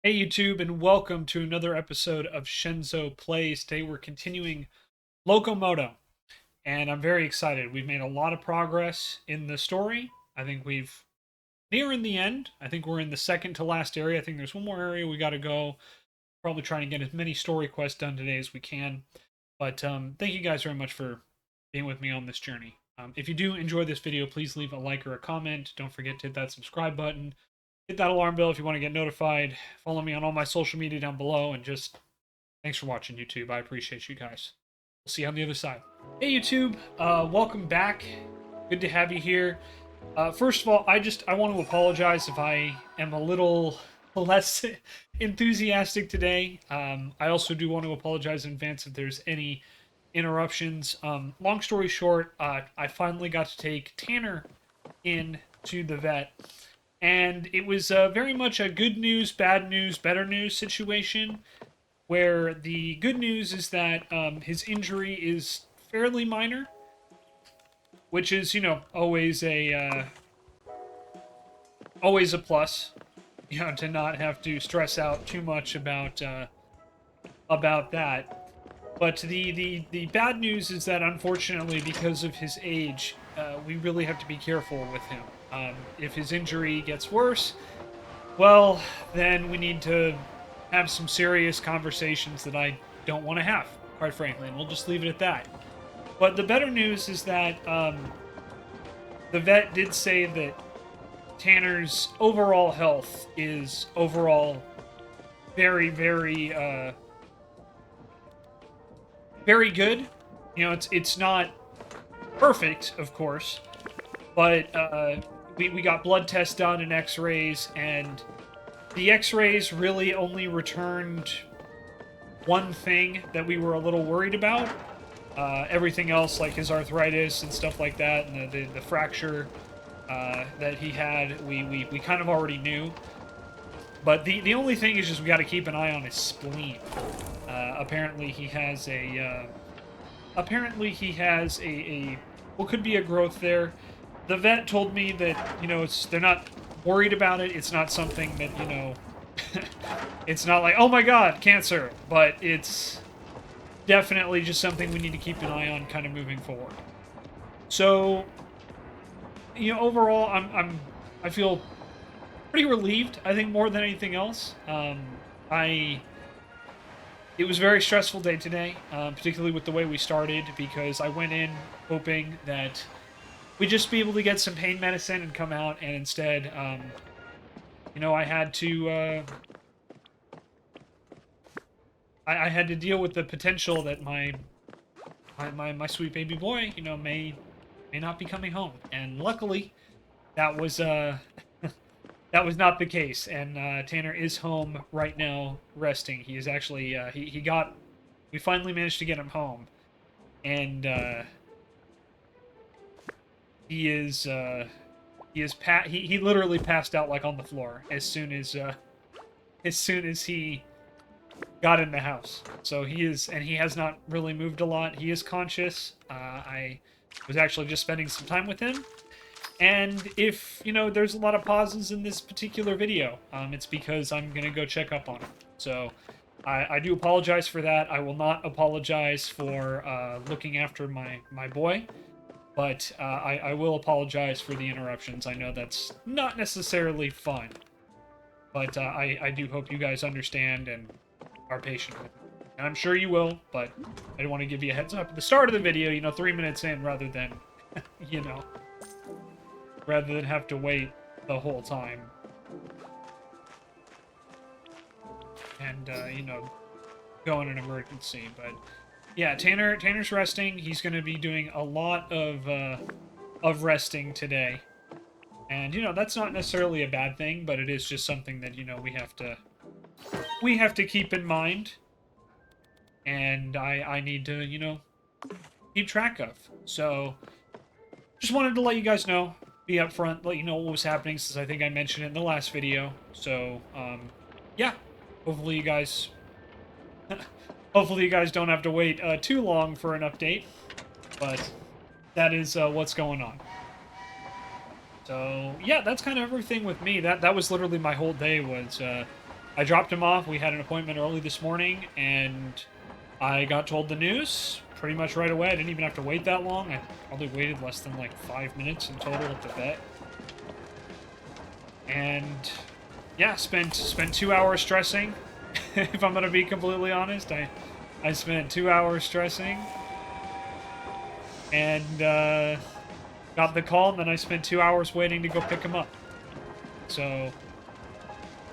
Hey YouTube, and welcome to another episode of Shenzo Plays. Today we're continuing Locomoto, and I'm very excited. We've made a lot of progress in the story. I think we've near in the end. I think we're in the second to last area. I think there's one more area we got to go. Probably trying to get as many story quests done today as we can. But thank you guys very much for being with me on this journey. If you do enjoy this video, please leave a like or a comment. Don't forget to hit that subscribe button. Hit that alarm bell if you want to get notified. Follow me on all my social media down below. And just thanks for watching, YouTube. I appreciate you guys. We'll see you on the other side. Hey, YouTube. Welcome back. Good to have you here. First of all, I want to apologize if I am a little less enthusiastic today. I also do want to apologize in advance if there's any interruptions. Long story short, I finally got to take Tanner in to the vet, and it was very much a good news, bad news, better news situation. Where the good news is that his injury is fairly minor, which is always a plus, to not have to stress out too much about that. But the bad news is that, unfortunately, because of his age, we really have to be careful with him. If his injury gets worse, well, then we need to have some serious conversations that I don't want to have, quite frankly, and we'll just leave it at that. But the better news is that the vet did say that Tanner's overall health is overall very, very, very good. It's not perfect, of course, but we got blood tests done and X-rays, and the X-rays really only returned one thing that we were a little worried about. Everything else, like his arthritis and stuff like that, and the fracture that he had, we kind of already knew. But the only thing is just we got to keep an eye on his spleen. Apparently he has a what could be a growth there. The vet told me that they're not worried about it. It's not something that it's not like, oh my god, cancer, but it's definitely just something we need to keep an eye on, kind of moving forward. So, overall, I feel pretty relieved. I think more than anything else. It was a very stressful day today, particularly with the way we started, because I went in hoping that we'd just be able to get some pain medicine and come out, and instead, I had to, I had to deal with the potential that my sweet baby boy, may not be coming home. And luckily, that was that was not the case. And Tanner is home right now, resting. He is actually we finally managed to get him home, and he literally passed out like on the floor as soon as he got in the house. So he has not really moved a lot. He is conscious. I was actually just spending some time with him. And if, there's a lot of pauses in this particular video, it's because I'm going to go check up on him. So I do apologize for that. I will not apologize for looking after my boy. But I will apologize for the interruptions. I know that's not necessarily fun. But I do hope you guys understand and are patient with me. And I'm sure you will, but I want to give you a heads up at the start of the video, 3 minutes in, rather than, rather than have to wait the whole time. And, go in an emergency. But, yeah, Tanner's resting. He's going to be doing a lot of resting today. And, that's not necessarily a bad thing, but it is just something that, we have to keep in mind, and I need to, keep track of. So, just wanted to let you guys know, be upfront, let you know what was happening, since I think I mentioned it in the last video. So, yeah, hopefully you guys don't have to wait too long for an update, but that is what's going on. So, yeah, that's kind of everything with me. That was literally my whole day, was I dropped him off. We had an appointment early this morning, and I got told the news pretty much right away. I didn't even have to wait that long. I probably waited less than like 5 minutes in total at the vet. And yeah, spent 2 hours stressing. If I'm gonna be completely honest, I spent 2 hours stressing, and got the call, and then I spent 2 hours waiting to go pick him up. So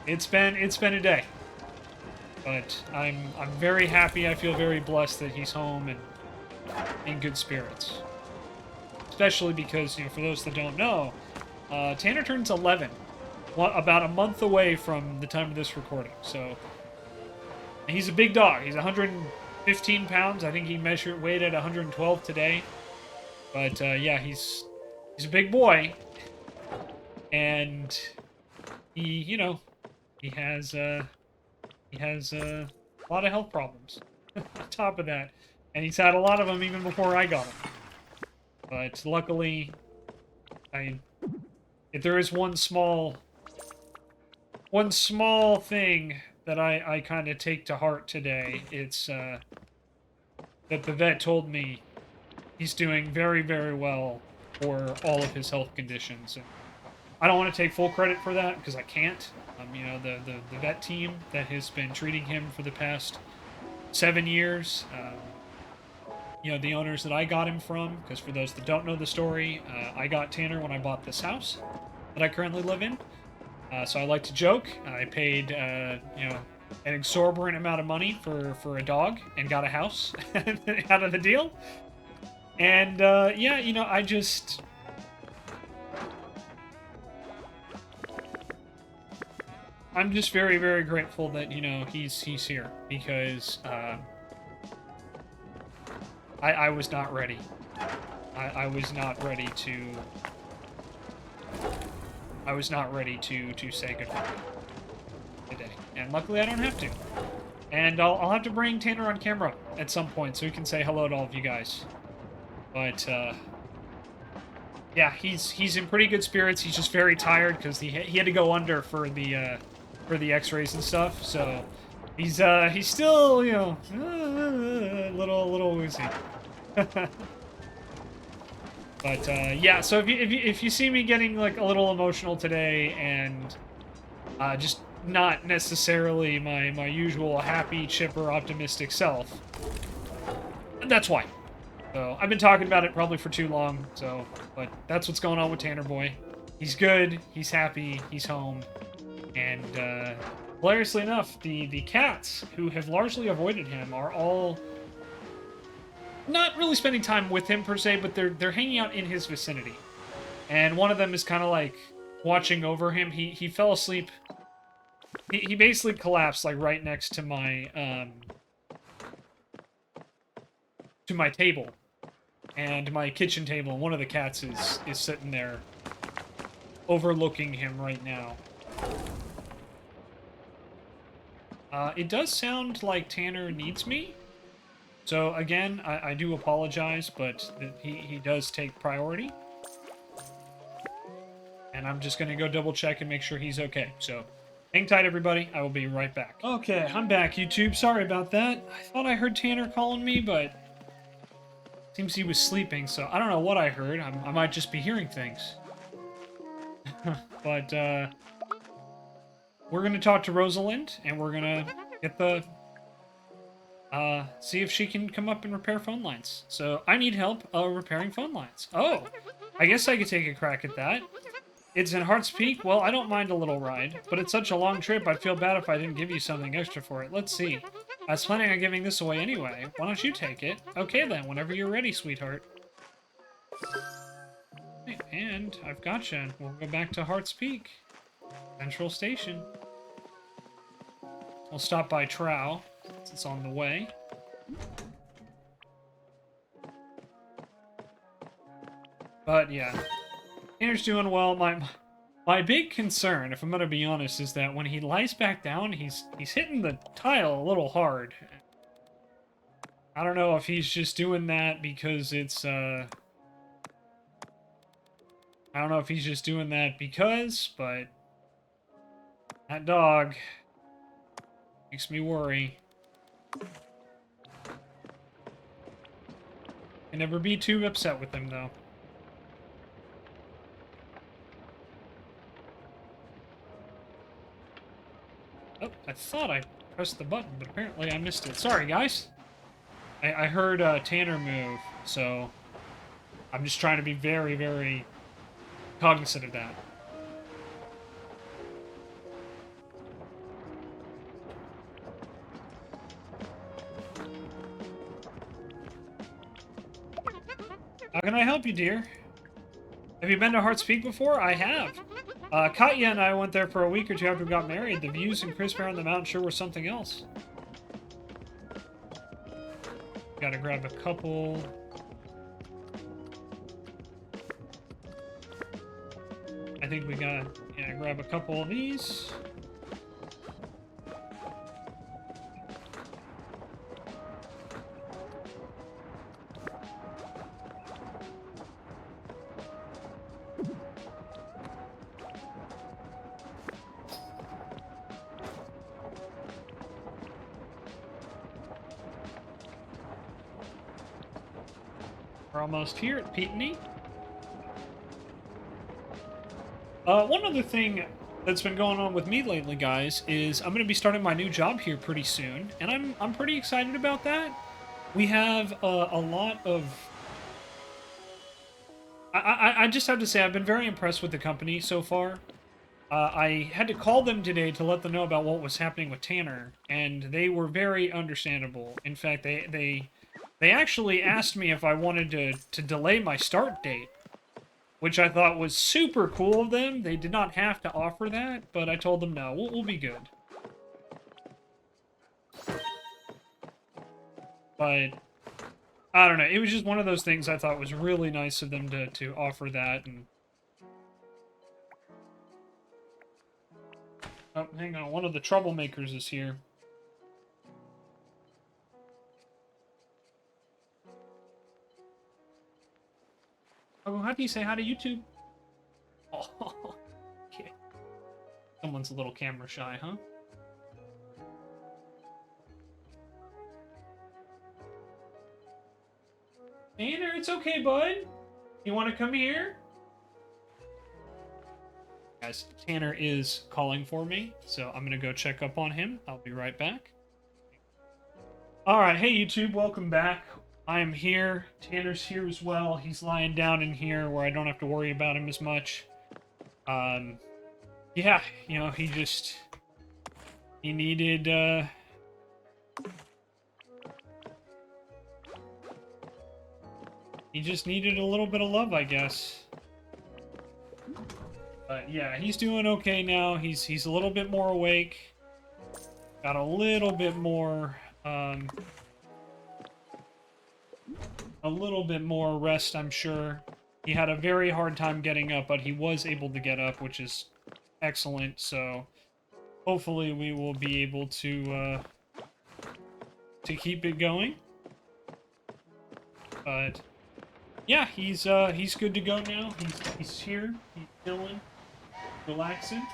it's been a day, but I'm very happy. I feel very blessed that he's home and in good spirits. Especially because, you know, for those that don't know, Tanner turns 11, about a month away from the time of this recording. So he's a big dog. He's 115 pounds. I think he weighed at 112 today. But yeah, he's a big boy, and he has a lot of health problems on top of that, and he's had a lot of them even before I got him. But luckily, if there is one small thing that I kind of take to heart today, it's that the vet told me he's doing very, very well for all of his health conditions. And I don't want to take full credit for that because I can't. You know, the vet team that has been treating him for the past 7 years, you know, the owners that I got him from, because for those that don't know the story, I got Tanner when I bought this house that I currently live in. So I like to joke. I paid, you know, an exorbitant amount of money for a dog and got a house out of the deal. And yeah, you know, I'm just very, very grateful that, you know, he's here, because I was not ready. I was not ready to say goodbye today, and luckily I don't have to. And I'll have to bring Tanner on camera at some point so he can say hello to all of you guys. But yeah, he's in pretty good spirits. He's just very tired because he had to go under for the X-rays and stuff. So he's still, you know, a little woozy. But yeah, so if you see me getting like a little emotional today, and just not necessarily my usual happy, chipper, optimistic self, that's why. So I've been talking about it probably for too long. So, but that's what's going on with Tanner Boy. He's good. He's happy. He's home. And hilariously enough, the cats who have largely avoided him are all not really spending time with him per se, but they're hanging out in his vicinity. And one of them is kind of like watching over him. He fell asleep. He basically collapsed like right next to my table, and my kitchen table. And one of the cats is sitting there overlooking him right now. It does sound like Tanner needs me. So again, I do apologize, but he does take priority. And I'm just going to go double check and make sure he's okay. So hang tight, everybody. I will be right back. Okay, I'm back, YouTube. Sorry about that. I thought I heard Tanner calling me, but seems he was sleeping, so I don't know what I heard. I might just be hearing things. But we're going to talk to Rosalind, and we're going to get the... see if she can come up and repair phone lines. So I need help repairing phone lines. Oh, I guess I could take a crack at that. It's in Heart's Peak? Well, I don't mind a little ride, but it's such a long trip, I'd feel bad if I didn't give you something extra for it. Let's see. I was planning on giving this away anyway. Why don't you take it? Okay then, whenever you're ready, sweetheart. And I've gotcha. We'll go back to Heart's Peak. Central Station. We'll stop by Trow, since it's on the way. But yeah, Tanner's doing well. My big concern, if I'm gonna be honest, is that when he lies back down, he's hitting the tile a little hard. I don't know if he's just doing that because it's I don't know if he's just doing that because, but that dog Makes me worry. Can never be too upset with him, though. Oh, I thought I pressed the button, but apparently I missed it. Sorry, guys. I heard Tanner move, so I'm just trying to be very, very cognizant of that. How can I help you, dear? Have you been to Heart's Peak before? I have. Katya and I went there for a week or two after we got married. The views and crisp air on the mountain sure were something else. Gotta grab a couple. I think we gotta grab a couple of these. We're almost here at Peatney. One other thing that's been going on with me lately, guys, is I'm going to be starting my new job here pretty soon, and I'm pretty excited about that. We have a lot of... I just have to say, I've been very impressed with the company so far. I had to call them today to let them know about what was happening with Tanner, and they were very understandable. In fact, they actually asked me if I wanted to delay my start date, which I thought was super cool of them. They did not have to offer that, but I told them no, we'll be good. But I don't know. It was just one of those things I thought was really nice of them to offer that. And oh, hang on. One of the troublemakers is here. Oh, how do you say hi to YouTube? Oh, okay. Someone's a little camera shy, huh? Tanner, it's okay, bud. You want to come here? Guys, Tanner is calling for me, so I'm gonna go check up on him. I'll be right back. Alright, hey YouTube, welcome back. I am here. Tanner's here as well. He's lying down in here where I don't have to worry about him as much. Yeah, you know, he needed, he just needed a little bit of love, I guess. But yeah, he's doing okay now. He's a little bit more awake. Got a little bit more, rest, I'm sure. He had a very hard time getting up, but he was able to get up, which is excellent. So hopefully we will be able to keep it going. But yeah, he's good to go now. He's here. He's chilling, relaxing.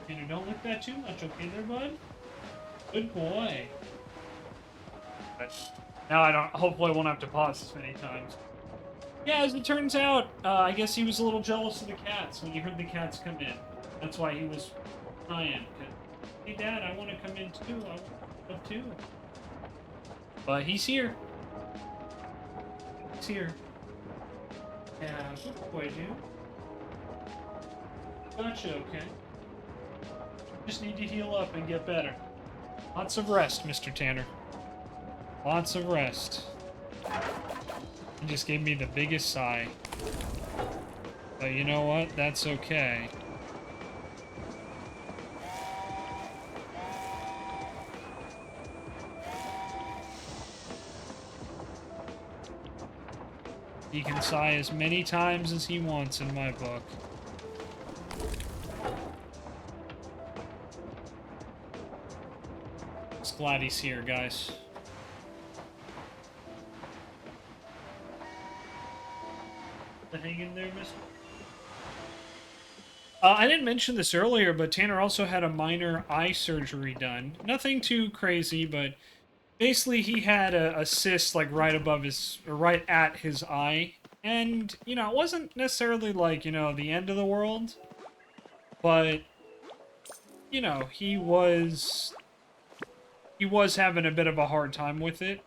And don't lick that too much, okay there, bud? Good boy. But now hopefully I won't have to pause as many times. Yeah, as it turns out, I guess he was a little jealous of the cats when he heard the cats come in. That's why he was crying. Hey, Dad, I want to come in too. I want to come too. But he's here. He's here. Yeah, good boy, dude. Gotcha, okay. Just need to heal up and get better. Lots of rest, Mr. Tanner. Lots of rest. He just gave me the biggest sigh. But you know what? That's okay. He can sigh as many times as he wants in my book. Just glad he's here, guys. Hang in there, mister. I didn't mention this earlier, but Tanner also had a minor eye surgery done. Nothing too crazy, but basically he had a cyst like right above his, or right at his eye. And, it wasn't necessarily like, the end of the world, but, he was having a bit of a hard time with it.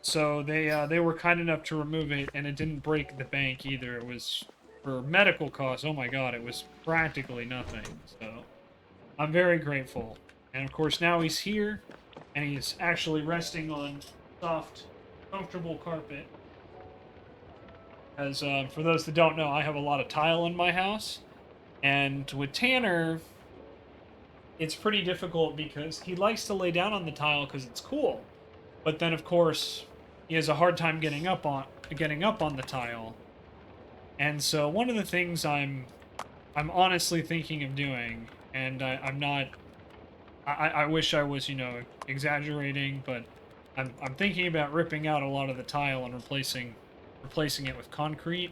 So they were kind enough to remove it, and it didn't break the bank either. It was for medical costs. Oh my god, it was practically nothing. So I'm very grateful. And of course now he's here, and he's actually resting on soft, comfortable carpet. As for those that don't know, I have a lot of tile in my house, and with Tanner, it's pretty difficult because he likes to lay down on the tile because it's cool. But then, of course, he has a hard time getting up on the tile. And so one of the things I'm honestly thinking of doing, and I'm not. I wish I was, exaggerating, but I'm thinking about ripping out a lot of the tile and replacing it with concrete,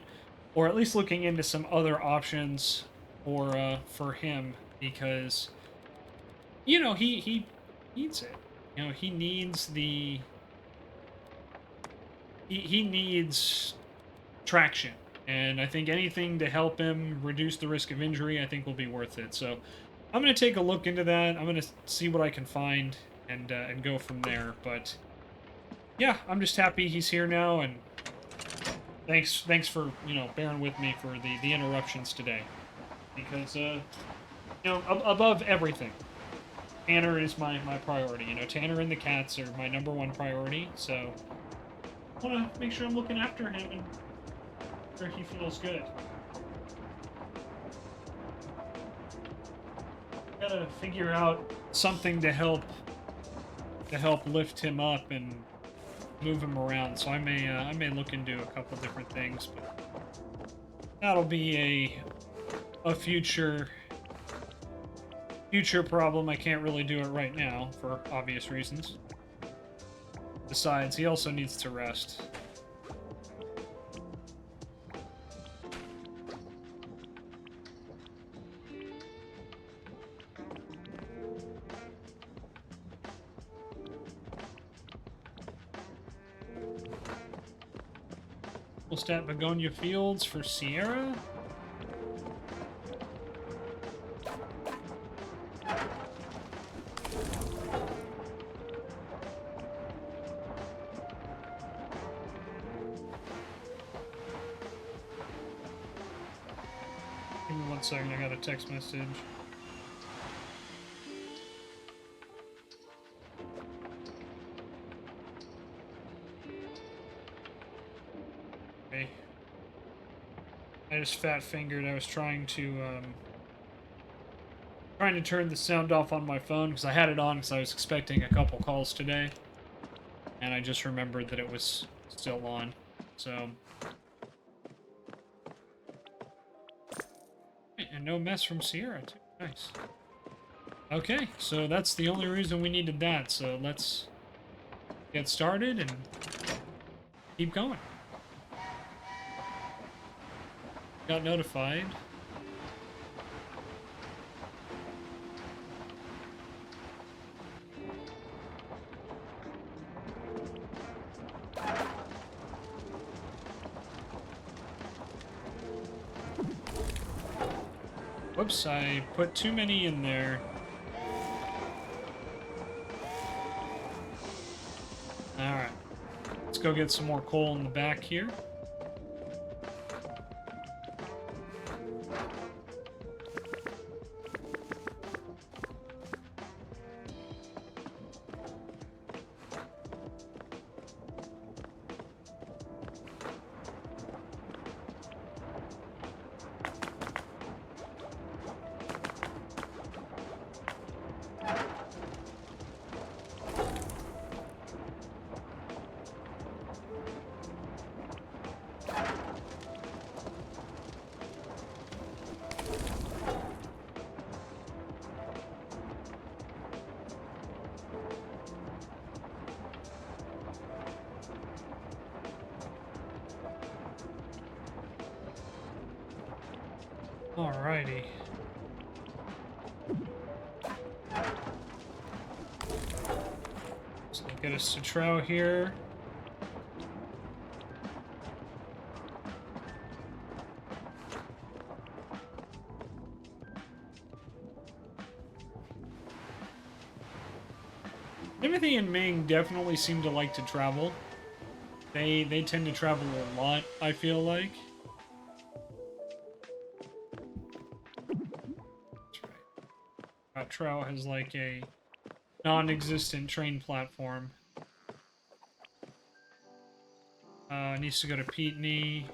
or at least looking into some other options for him, because he needs it. He needs he needs traction. And I think anything to help him reduce the risk of injury, I think will be worth it. So I'm going to take a look into that. I'm going to see what I can find and go from there. But yeah, I'm just happy he's here now, and thanks for bearing with me for the interruptions today, because above everything, Tanner is my priority. Tanner and the cats are my number one priority. So I want to make sure I'm looking after him and sure he feels good. Gotta figure out something to help lift him up and move him around. So I may look into a couple different things, but that'll be a future problem. I can't really do it right now for obvious reasons. Besides, he also needs to rest. We'll stat Begonia Fields for Sierra. Give me 1 second, I got a text message. Okay. I just fat fingered. I was trying to turn the sound off on my phone because I had it on because I was expecting a couple calls today, and I just remembered that it was still on. So, and no mess from Sierra too. Nice. Okay, so that's the only reason we needed that. So let's get started and keep going. Got notified. Whoops, I put too many in there. Alright. Let's go get some more coal in the back here. Alrighty. So get us to Trow here. Timothy and Ming definitely seem to like to travel. They tend to travel a lot, I feel like. That's right. Trow has like a non-existent train platform. Needs to go to Peatney.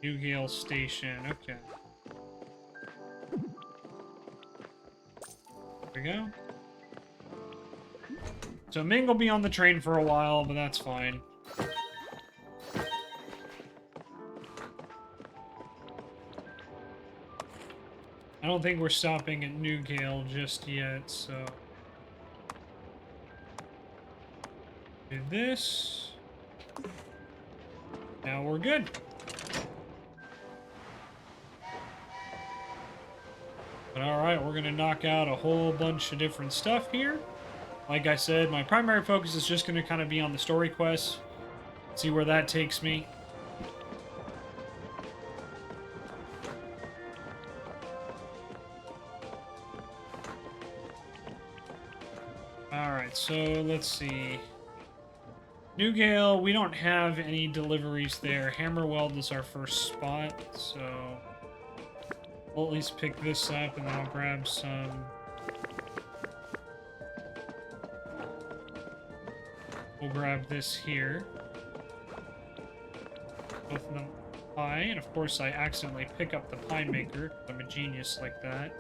Newgale Station. Okay. There we go. So Ming will be on the train for a while, but that's fine. I don't think we're stopping at Newgale just yet, so... Do this. Now we're good. But alright, we're gonna knock out a whole bunch of different stuff here. Like I said, my primary focus is just gonna kind of be on the story quests. See where that takes me. Alright, so let's see. Newgale, we don't have any deliveries there. Hammerweld is our first spot, so... We'll at least pick this up, and then I'll grab some... We'll grab this here. Both of them pie, and of course I accidentally pick up the pie maker. I'm a genius like that.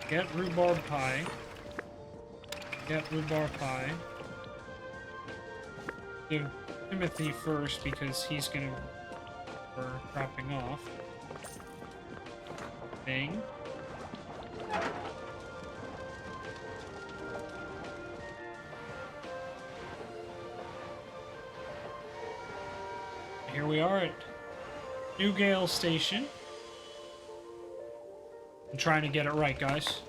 Get rhubarb pie. Get rhubarb pie. Give Timothy first because he's gonna... We're dropping off. Bang. Here we are at Newgale Station. I'm trying to get it right, guys.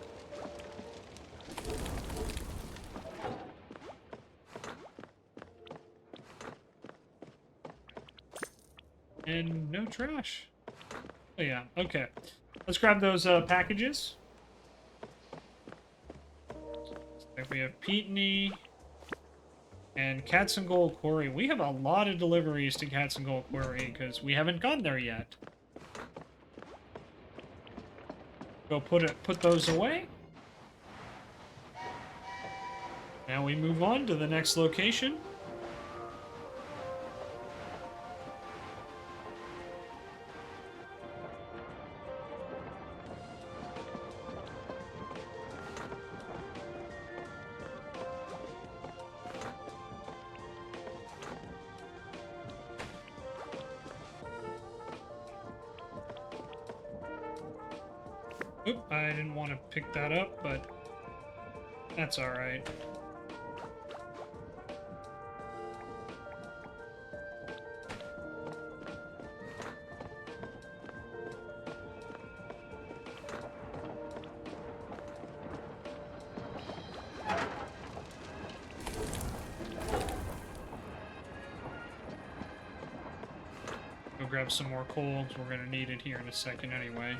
And no trash. Oh yeah, okay. Let's grab those packages. We have Peatney and Cats and Gold Quarry. We have a lot of deliveries to Cats and Gold Quarry because we haven't gone there yet. Go put those away. Now we move on to the next location. Oop, I didn't want to pick that up, but that's alright. Go grab some more coal, because we're going to need it here in a second anyway.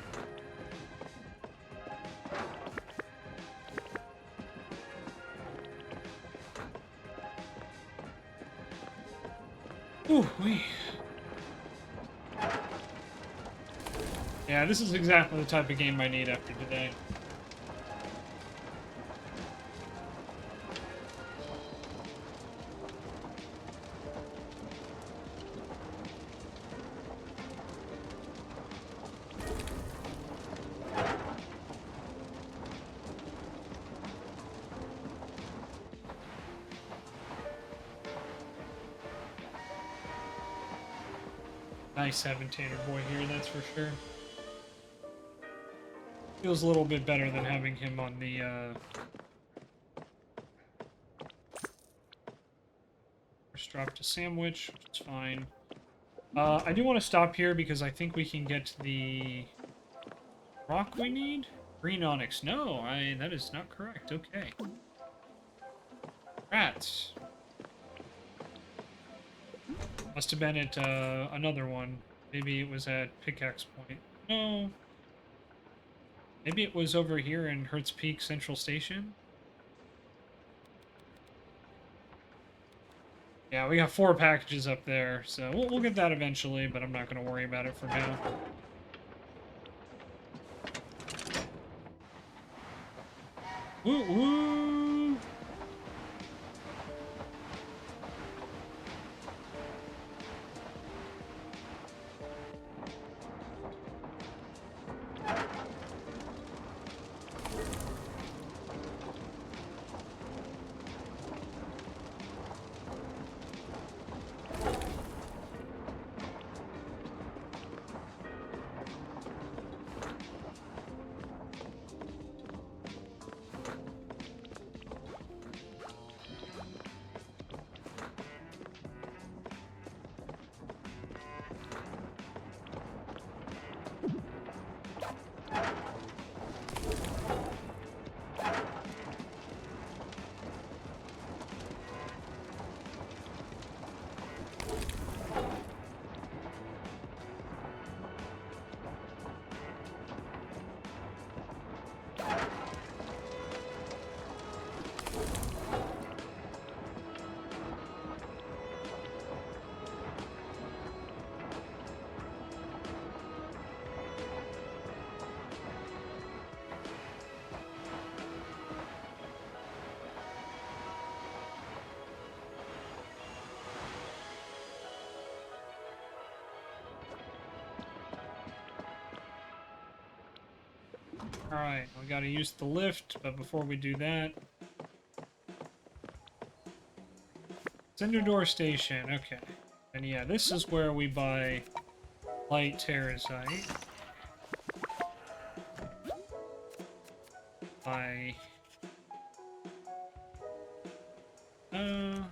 Ooh, wee. Yeah, this is exactly the type of game I need after today. Nice having Tanner Boy here, that's for sure. Feels a little bit better than having him on the first dropped a sandwich, which is fine. I do want to stop here because I think we can get the rock we need. Green onyx. No, that is not correct. Okay. Rats. Must have been at another one. Maybe it was at Pickaxe Point. No. Maybe it was over here in Hertz Peak Central Station. Yeah, we got 4 packages up there, so we'll get that eventually, but I'm not going to worry about it for now. Woo woo! Alright, we gotta use the lift, but before we do that... Cinder Door Station, okay. And yeah, this is where we buy light terrazite. Buy... Alright,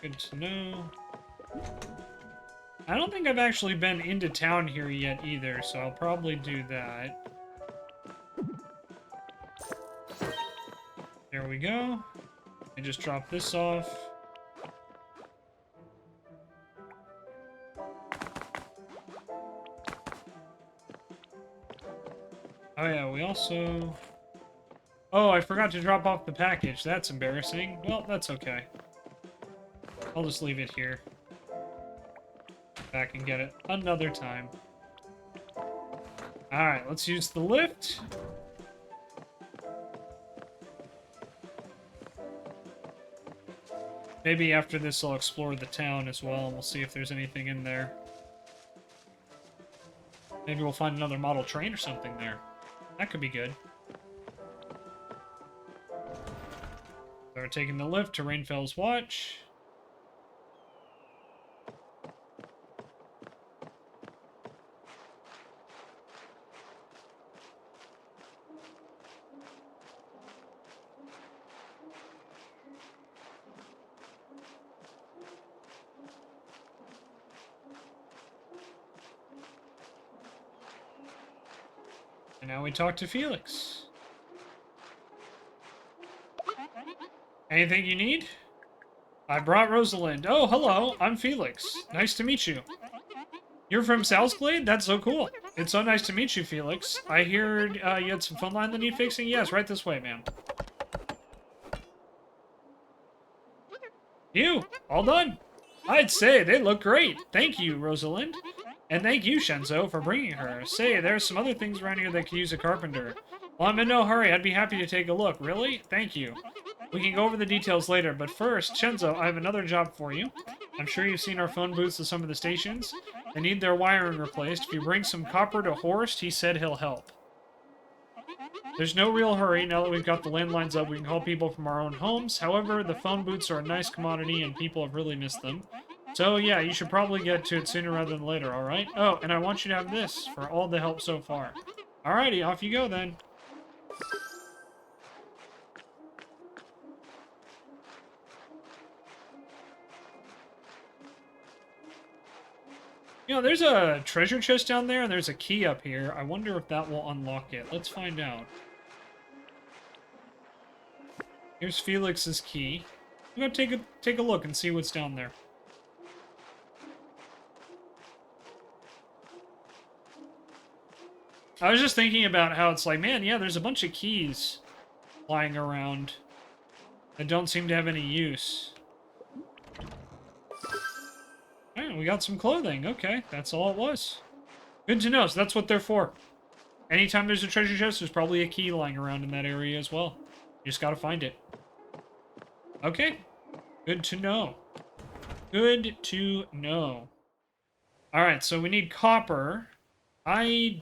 good to know. I don't think I've actually been into town here yet either, so I'll probably do that. There we go. I just drop this off. Oh yeah, we also... Oh, I forgot to drop off the package. That's embarrassing. Well, that's okay. I'll just leave it here. Back and get it another time. Alright, let's use the lift. Maybe after this I'll explore the town as well, and we'll see if there's anything in there. Maybe we'll find another model train or something there. That could be good. So we're taking the lift to Rainfell's Watch. And now we talk to Felix. Anything you need? I brought Rosalind. Oh, hello. I'm Felix. Nice to meet you. You're from Southglade? That's so cool. It's so nice to meet you, Felix. I heard you had some phone line that need fixing? Yes, right this way, ma'am. You. All done. I'd say they look great. Thank you, Rosalind. And thank you, Shenzo, for bringing her. Say, there's some other things around here that could use a carpenter. Well, I'm in no hurry. I'd be happy to take a look. Really? Thank you. We can go over the details later, but first, Shenzo, I have another job for you. I'm sure you've seen our phone booths at some of the stations. They need their wiring replaced. If you bring some copper to Horst, he said he'll help. There's no real hurry. Now that we've got the landlines up, we can call people from our own homes. However, the phone booths are a nice commodity, and people have really missed them. So, yeah, you should probably get to it sooner rather than later, alright? Oh, and I want you to have this for all the help so far. Alrighty, off you go then. You know, there's a treasure chest down there, and there's a key up here. I wonder if that will unlock it. Let's find out. Here's Felix's key. I'm gonna take a look and see what's down there. I was just thinking about how it's like, man, yeah, there's a bunch of keys lying around that don't seem to have any use. Alright, we got some clothing. Okay, that's all it was. Good to know, so that's what they're for. Anytime there's a treasure chest, there's probably a key lying around in that area as well. You just gotta find it. Okay, good to know. Good to know. Alright, so we need copper. I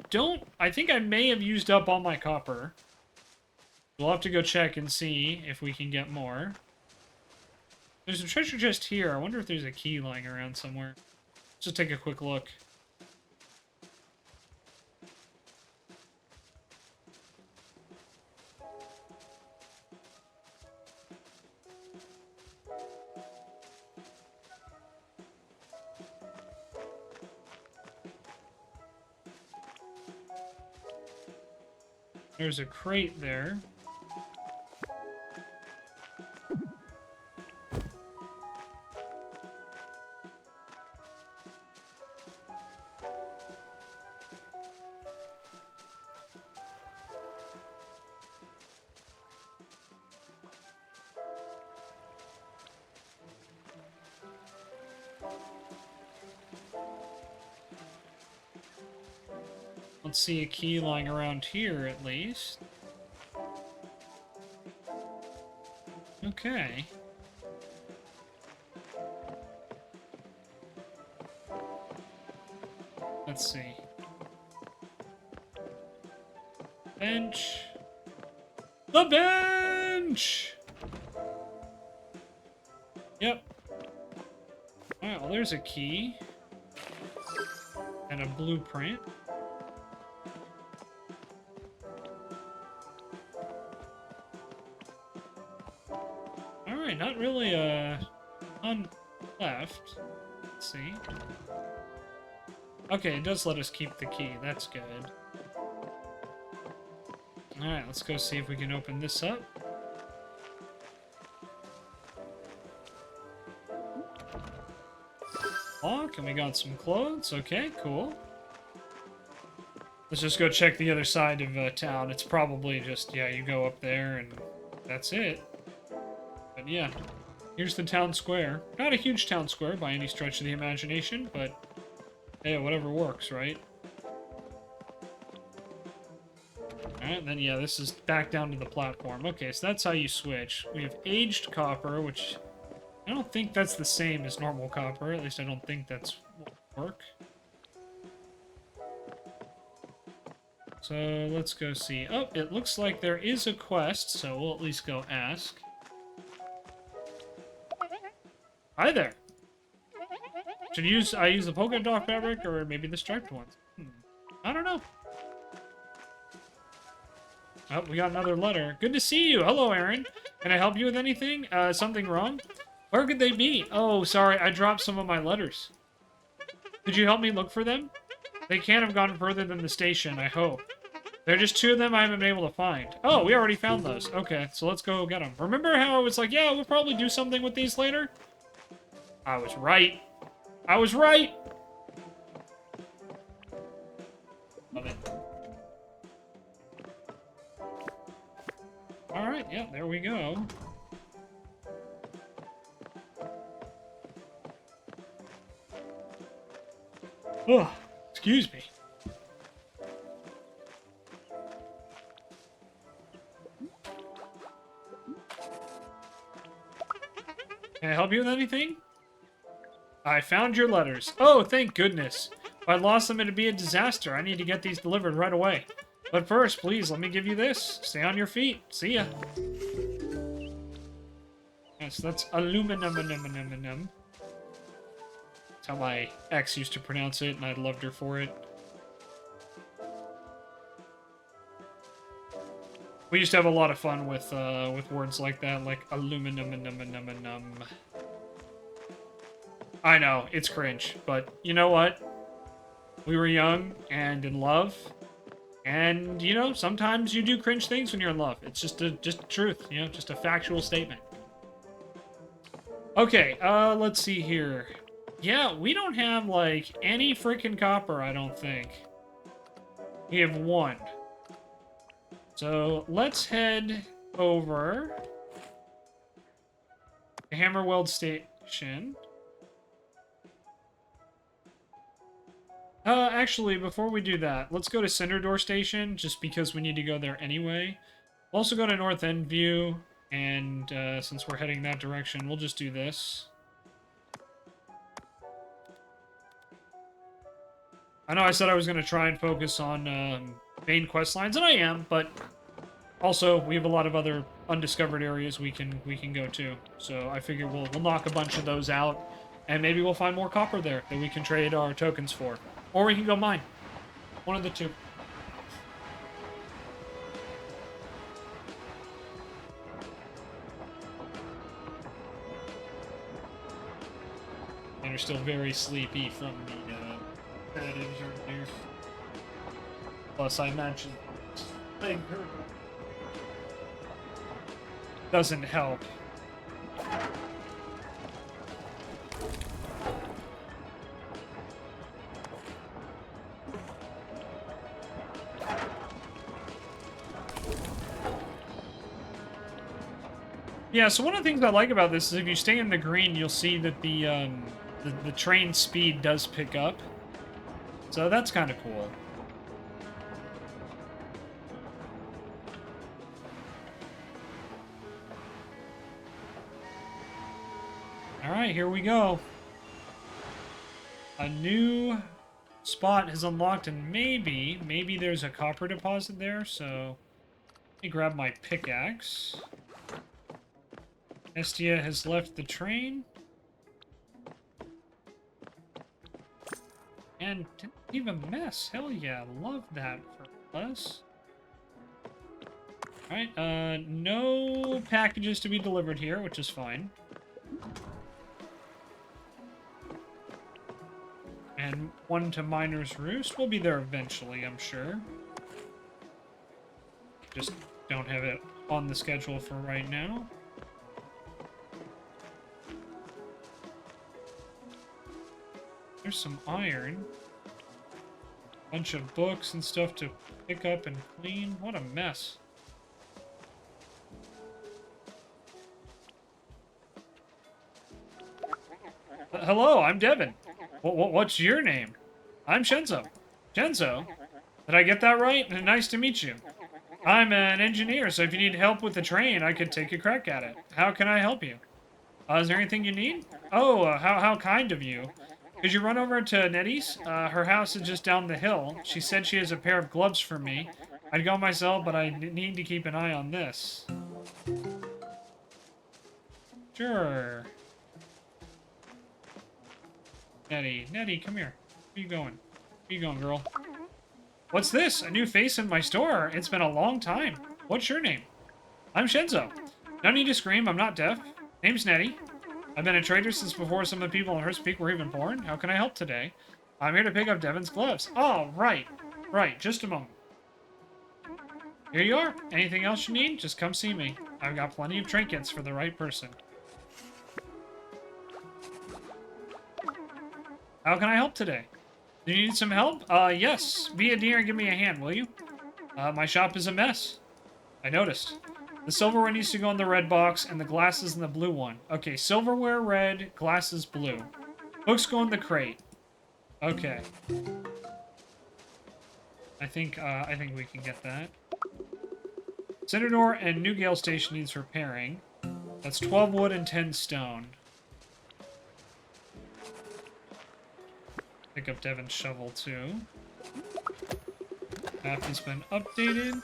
think I may have used up all my copper. We'll have to go check and see if we can get more. There's a treasure chest here. I wonder if there's a key lying around somewhere. Let's just take a quick look. There's a crate there. Let's see a key lying around here, at least. Okay. Let's see. Bench. The bench! Yep. Alright, well, there's a key. And a blueprint. Alright, not really on left. Let's see. Okay, it does let us keep the key. That's good. Alright, let's go see if we can open this up. Lock, and we got some clothes. Okay, cool. Let's just go check the other side of town. It's probably just, yeah, you go up there and that's it. But yeah, here's the town square. Not a huge town square by any stretch of the imagination, but hey, whatever works, right? Alright, then yeah, this is back down to the platform. Okay, so that's how you switch. We have aged copper, which I don't think that's the same as normal copper. At least I don't think that's what will work. So let's go see. Oh, it looks like there is a quest, so we'll at least go ask. Hi there. Should I use the polka dot fabric or maybe the striped ones? I don't know. Oh, we got another letter. Good to see you. Hello, Aaron. Can I help you with anything? Something wrong? Where could they be? Oh, sorry, I dropped some of my letters. Could you help me look for them? They can't have gone further than the station, I hope. There are just two of them I haven't been able to find. Oh, we already found those. Okay, so let's go get them. Remember how I was like, yeah, we'll probably do something with these later? I was right. I was right! Love it. Alright, yeah, there we go. Oh, excuse me. Can I help you with anything? I found your letters. Oh, thank goodness. If I lost them, it'd be a disaster. I need to get these delivered right away. But first, please, let me give you this. Stay on your feet. See ya. Yes, that's aluminum. That's how my ex used to pronounce it, and I loved her for it. We used to have a lot of fun with words like that, like aluminum. I know, it's cringe, but you know what? We were young and in love. And, you know, sometimes you do cringe things when you're in love. It's just just truth, you know, just a factual statement. Okay, let's see here. Yeah, we don't have, like, any freaking copper, I don't think. We have one. So, let's head over to Hammerweld Station. Actually, before we do that, let's go to Cinderdoor Station, just because we need to go there anyway. We'll also go to North End View, and since we're heading that direction, we'll just do this. I know I said I was going to try and focus on main quest lines, and I am, but also we have a lot of other undiscovered areas we can go to. So I figure we'll knock a bunch of those out, and maybe we'll find more copper there that we can trade our tokens for. Or we can go mine. One of the two. And you're still very sleepy from the bad injury there. Plus, I imagine playing her doesn't help. Yeah, so one of the things I like about this is if you stay in the green, you'll see that the train speed does pick up. So that's kind of cool. Alright, here we go. A new spot has unlocked, and maybe there's a copper deposit there, so let me grab my pickaxe. Estia has left the train. And didn't leave a mess. Hell yeah, love that for us. Alright, no packages to be delivered here, which is fine. And one to Miner's Roost. We'll be there eventually, I'm sure. Just don't have it on the schedule for right now. There's some iron. Bunch of books and stuff to pick up and clean. What a mess. Hello, I'm Devin. What's your name? I'm Shenzo. Shenzo? Did I get that right? Nice to meet you. I'm an engineer, so if you need help with the train, I could take a crack at it. How can I help you? Is there anything you need? Oh, how kind of you. Could you run over to Nettie's? Her house is just down the hill. She said she has a pair of gloves for me. I'd go myself, but I need to keep an eye on this. Sure. Nettie, come here. Where you going? Where you going, girl? What's this? A new face in my store? It's been a long time. What's your name? I'm Shenzo. No need to scream, I'm not deaf. Name's Nettie. I've been a trader since before some of the people in Hearst Peak were even born. How can I help today? I'm here to pick up Devin's gloves. Oh, right. Right, just a moment. Here you are. Anything else you need? Just come see me. I've got plenty of trinkets for the right person. How can I help today? Do you need some help? Yes. Be a dear and give me a hand, will you? My shop is a mess. I noticed. The silverware needs to go in the red box, and the glasses in the blue one. Okay, silverware red, glasses blue. Books go in the crate. Okay. I think we can get that. Cinderdoor and Newgale Station needs repairing. That's 12 wood and 10 stone. Pick up Devin's shovel, too. Map has been updated.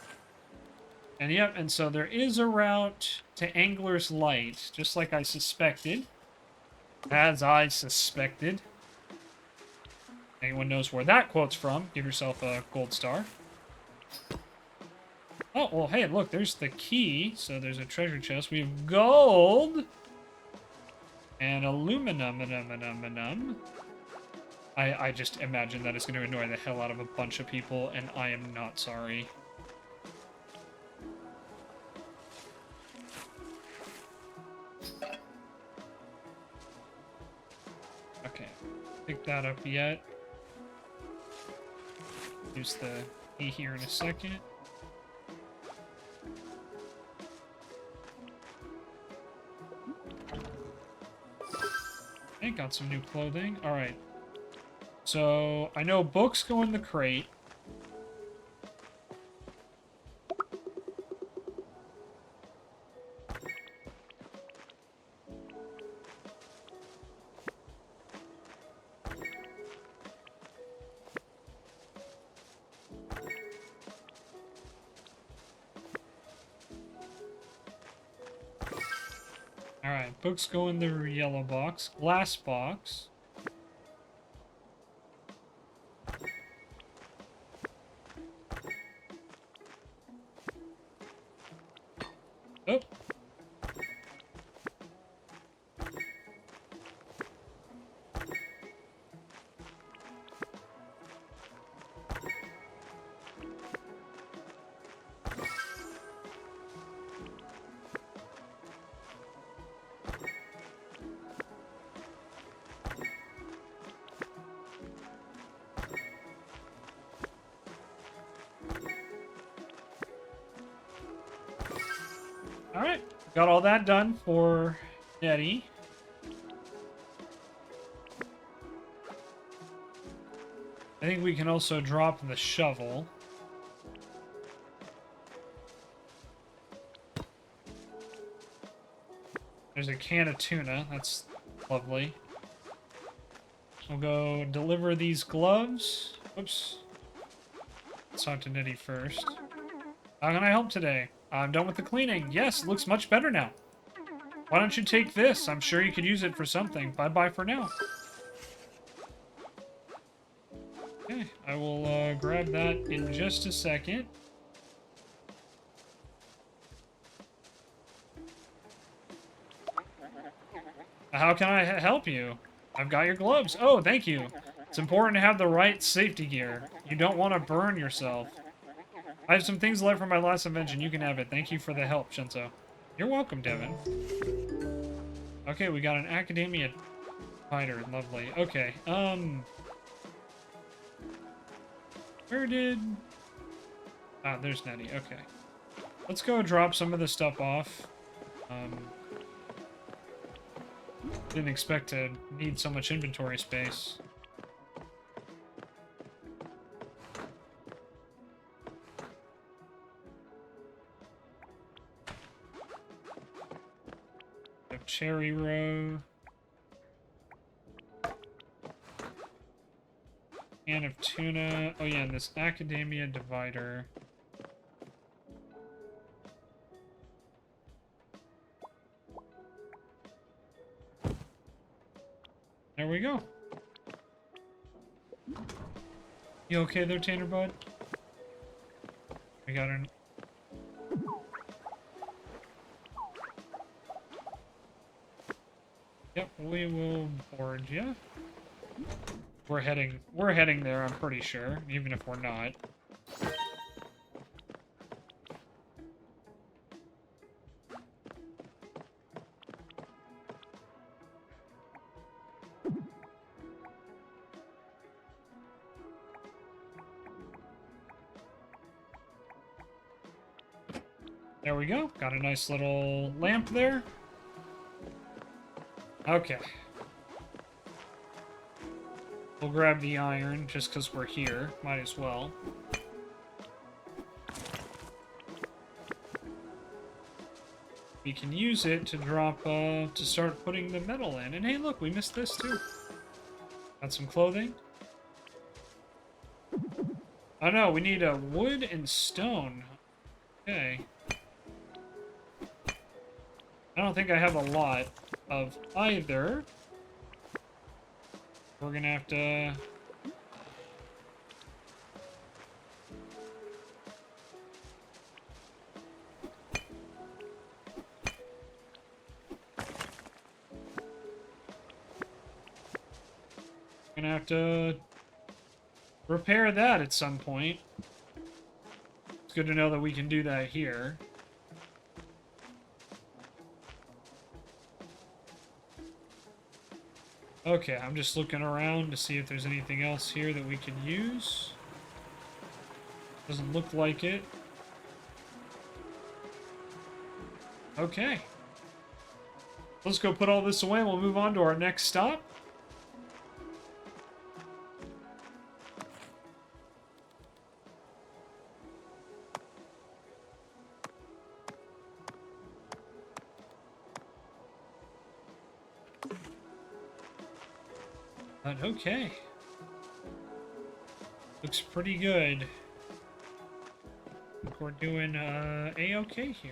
And yep, and so there is a route to Angler's Light, just like I suspected. As I suspected. Anyone knows where that quote's from, give yourself a gold star. Oh, well, hey, look, there's the key. So there's a treasure chest. We have gold. And aluminum. I just imagine that is going to annoy the hell out of a bunch of people, and I am not sorry. Okay, pick that up yet. Use the E here in a second. Okay, got some new clothing. All right. So I know books go in the crate. Alright, books go in the yellow box. Glass box. Oh. Alright, got all that done for Nettie. I think we can also drop the shovel. There's a can of tuna. That's lovely. We'll go deliver these gloves. Whoops. Let's talk to Nettie first. How can I help today? I'm done with the cleaning. Yes, looks much better now. Why don't you take this? I'm sure you could use it for something. Bye-bye for now. Okay, I will grab that in just a second. How can I help you? I've got your gloves. Oh, thank you. It's important to have the right safety gear. You don't want to burn yourself. I have some things left from my last invention. You can have it. Thank you for the help, Shenzo. You're welcome, Devin. Okay, we got an academia fighter. Lovely. Okay, where did... Ah, there's Nettie. Okay. Let's go drop some of the stuff off. Didn't expect to need so much inventory space. We have cherry row. Can of tuna. Oh yeah, and this academia divider. There we go. You okay there, Tanner Bud? We got an... Yep, we will board you. We're heading there, I'm pretty sure, even if we're not. There we go. Got a nice little lamp there. Okay. We'll grab the iron just because we're here. Might as well. We can use it to drop, to start putting the metal in. And hey, look, we missed this too. Got some clothing. Oh no, we need a wood and stone. Okay. I don't think I have a lot of either. We're gonna have to... Gonna have to repair that at some point. It's good to know that we can do that here. Okay, I'm just looking around to see if there's anything else here that we can use. Doesn't look like it. Okay. Let's go put all this away and we'll move on to our next stop. But okay. Looks pretty good. I think we're doing A-okay here.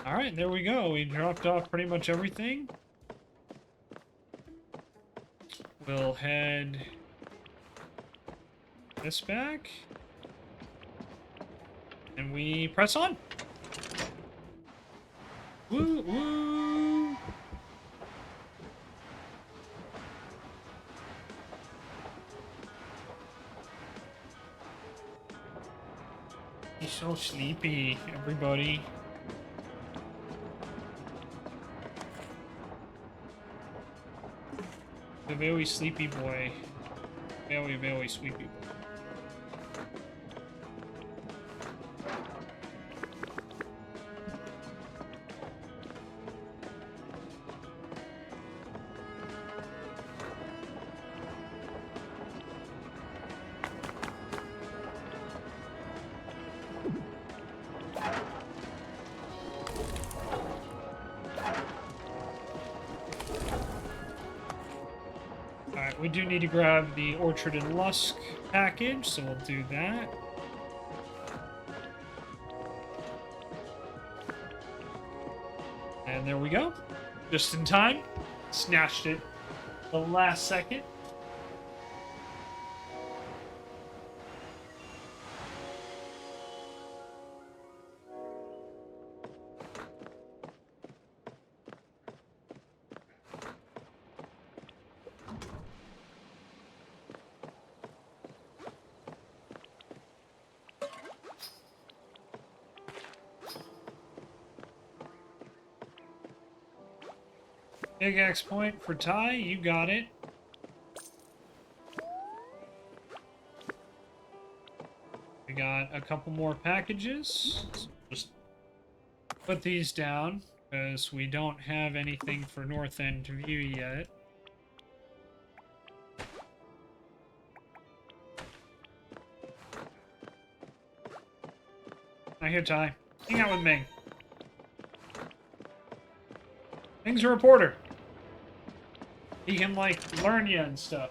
Alright, there we go. We dropped off pretty much everything. We'll head this back. And we press on. Woo, woo. He's so sleepy, everybody. A very sleepy boy. Very, very sleepy boy. Alright, we do need to grab the Orchard and Lusk package, so we'll do that. And there we go. Just in time. Snatched it the last second. Big X point for Ty, you got it. We got a couple more packages. So just put these down, because we don't have anything for North End View yet. Now here, Ty. Hang out with Ming. Ming's a reporter. He can, like, learn you and stuff.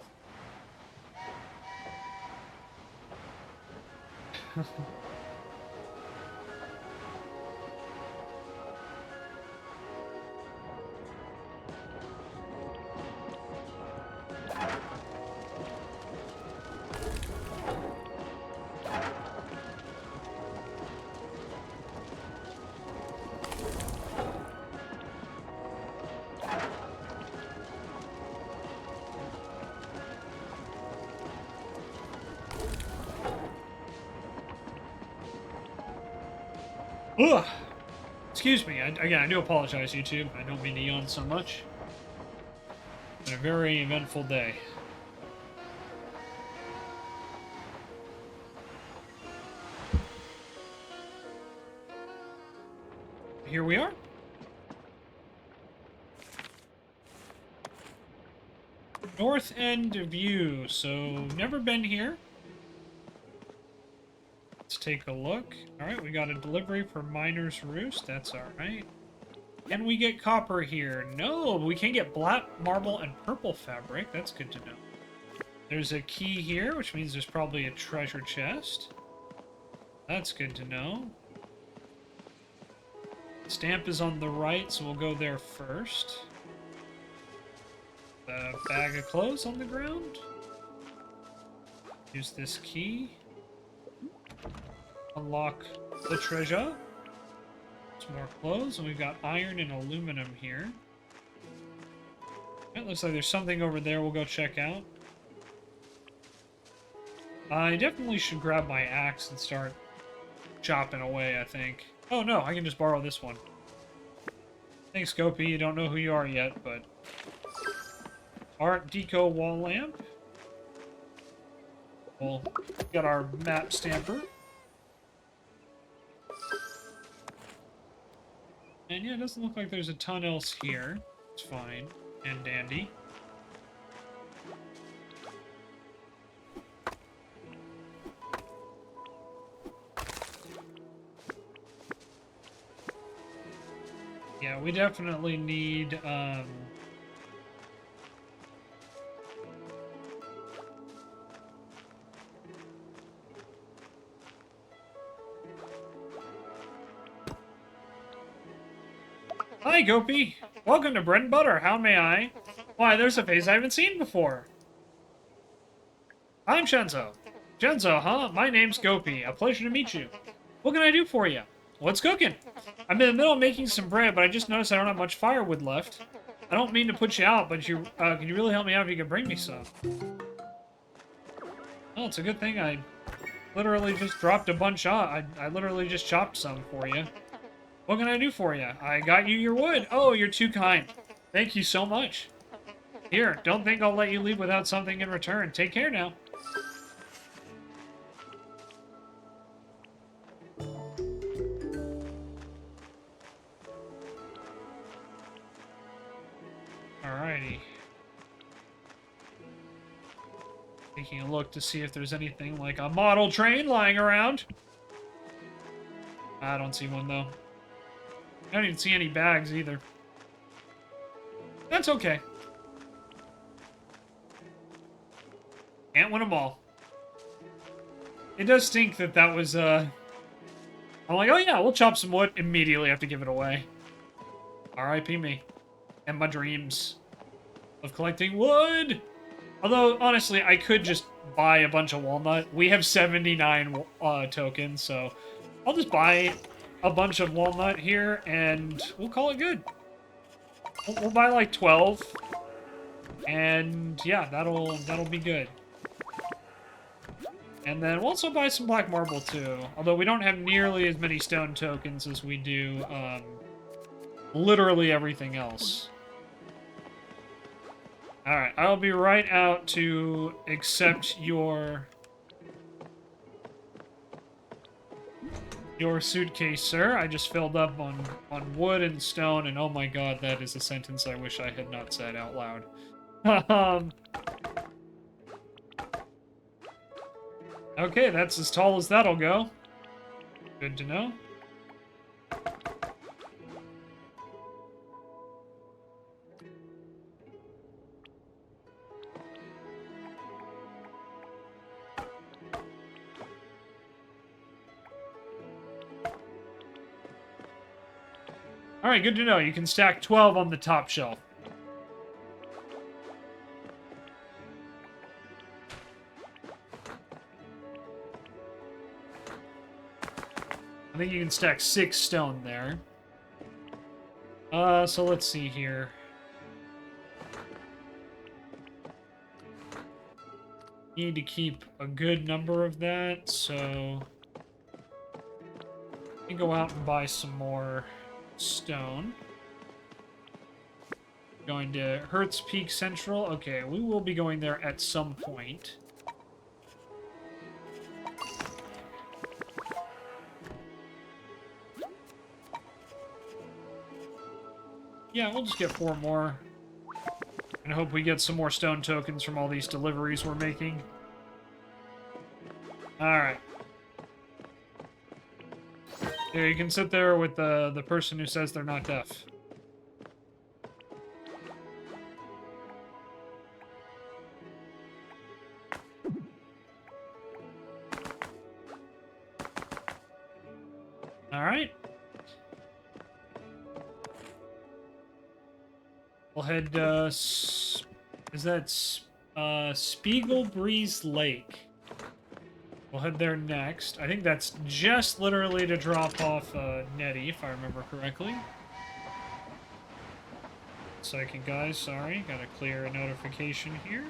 Ugh. Excuse me. Again, I do apologize, YouTube. I don't mean to yawn so much. It's been a very eventful day. Here we are. North End View. So, never been here. Let's take a look. Alright, we got a delivery for Miner's Roost. That's alright. Can we get copper here? No, we can get black marble and purple fabric. That's good to know. There's a key here, which means there's probably a treasure chest. That's good to know. Stamp is on the right, so we'll go there first. A bag of clothes on the ground. Use this key. Unlock the treasure. Some more clothes, and we've got iron and aluminum here. It looks like there's something over there we'll go check out. I definitely should grab my axe and start chopping away, I think. Oh no, I can just borrow this one. Thanks, Gopi. You don't know who you are yet, but... Art Deco wall lamp. We'll get our map stamper. And yeah, it doesn't look like there's a ton else here. It's fine and dandy. Yeah, we definitely need, Hi, Gopi! Welcome to Bread and Butter. How may I? Why, there's a face I haven't seen before. I'm Shenzo. Shenzo, huh? My name's Gopi. A pleasure to meet you. What can I do for you? What's cooking? I'm in the middle of making some bread, but I just noticed I don't have much firewood left. I don't mean to put you out, but can you really help me out if you can bring me some? Well, it's a good thing I literally just dropped a bunch off. I literally just chopped some for you. What can I do for you? I got you your wood. Oh, you're too kind. Thank you so much. Here, don't think I'll let you leave without something in return. Take care now. Alrighty. Taking a look to see if there's anything like a model train lying around. I don't see one, though. I don't even see any bags, either. That's okay. Can't win them all. It does stink that that was, I'm like, oh yeah, we'll chop some wood. Immediately have to give it away. R.I.P. me. And my dreams of collecting wood. Although, honestly, I could just buy a bunch of walnut. We have 79 tokens, so I'll just buy a bunch of walnut here, and we'll call it good. We'll buy like 12, and yeah, that'll be good. And then we'll also buy some black marble too, although we don't have nearly as many stone tokens as we do literally everything else. Alright, I'll be right out to accept your suitcase, sir. I just filled up on wood and stone, and oh my god, that is a sentence I wish I had not said out loud. Okay, that's as tall as that'll go. Good to know. Alright, good to know. You can stack 12 on the top shelf. I think you can stack 6 stone there. So let's see here. Need to keep a good number of that, so... I can go out and buy some more stone. Going to Hertz Peak Central. Okay, we will be going there at some point. Yeah, we'll just get 4 more. And hope we get some more stone tokens from all these deliveries we're making. Alright. Here, you can sit there with the person who says they're not deaf. Alright. We'll head, is that, Spiegel Breeze Lake. We'll head there next. I think that's just literally to drop off, Nettie, if I remember correctly. Second, guys, sorry. Gotta clear a notification here.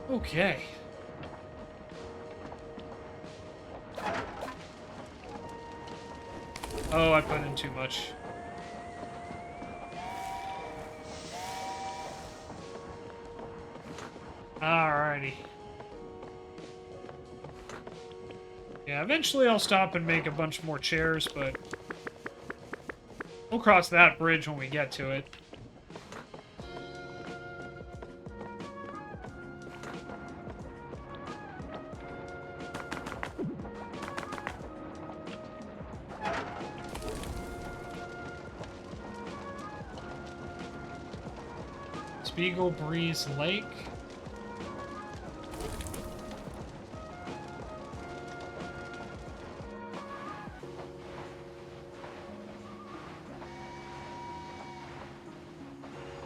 Okay. Oh, I put in too much. Alrighty. Yeah, eventually I'll stop and make a bunch more chairs, but we'll cross that bridge when we get to it. Spiegel Breeze Lake.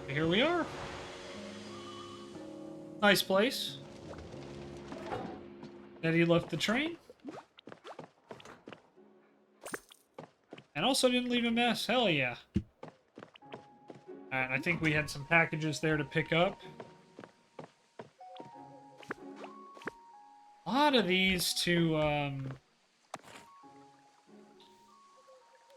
Here we are. Nice place. Nettie left the train. And also didn't leave a mess. Hell yeah. Alright, I think we had some packages there to pick up. A lot of these to,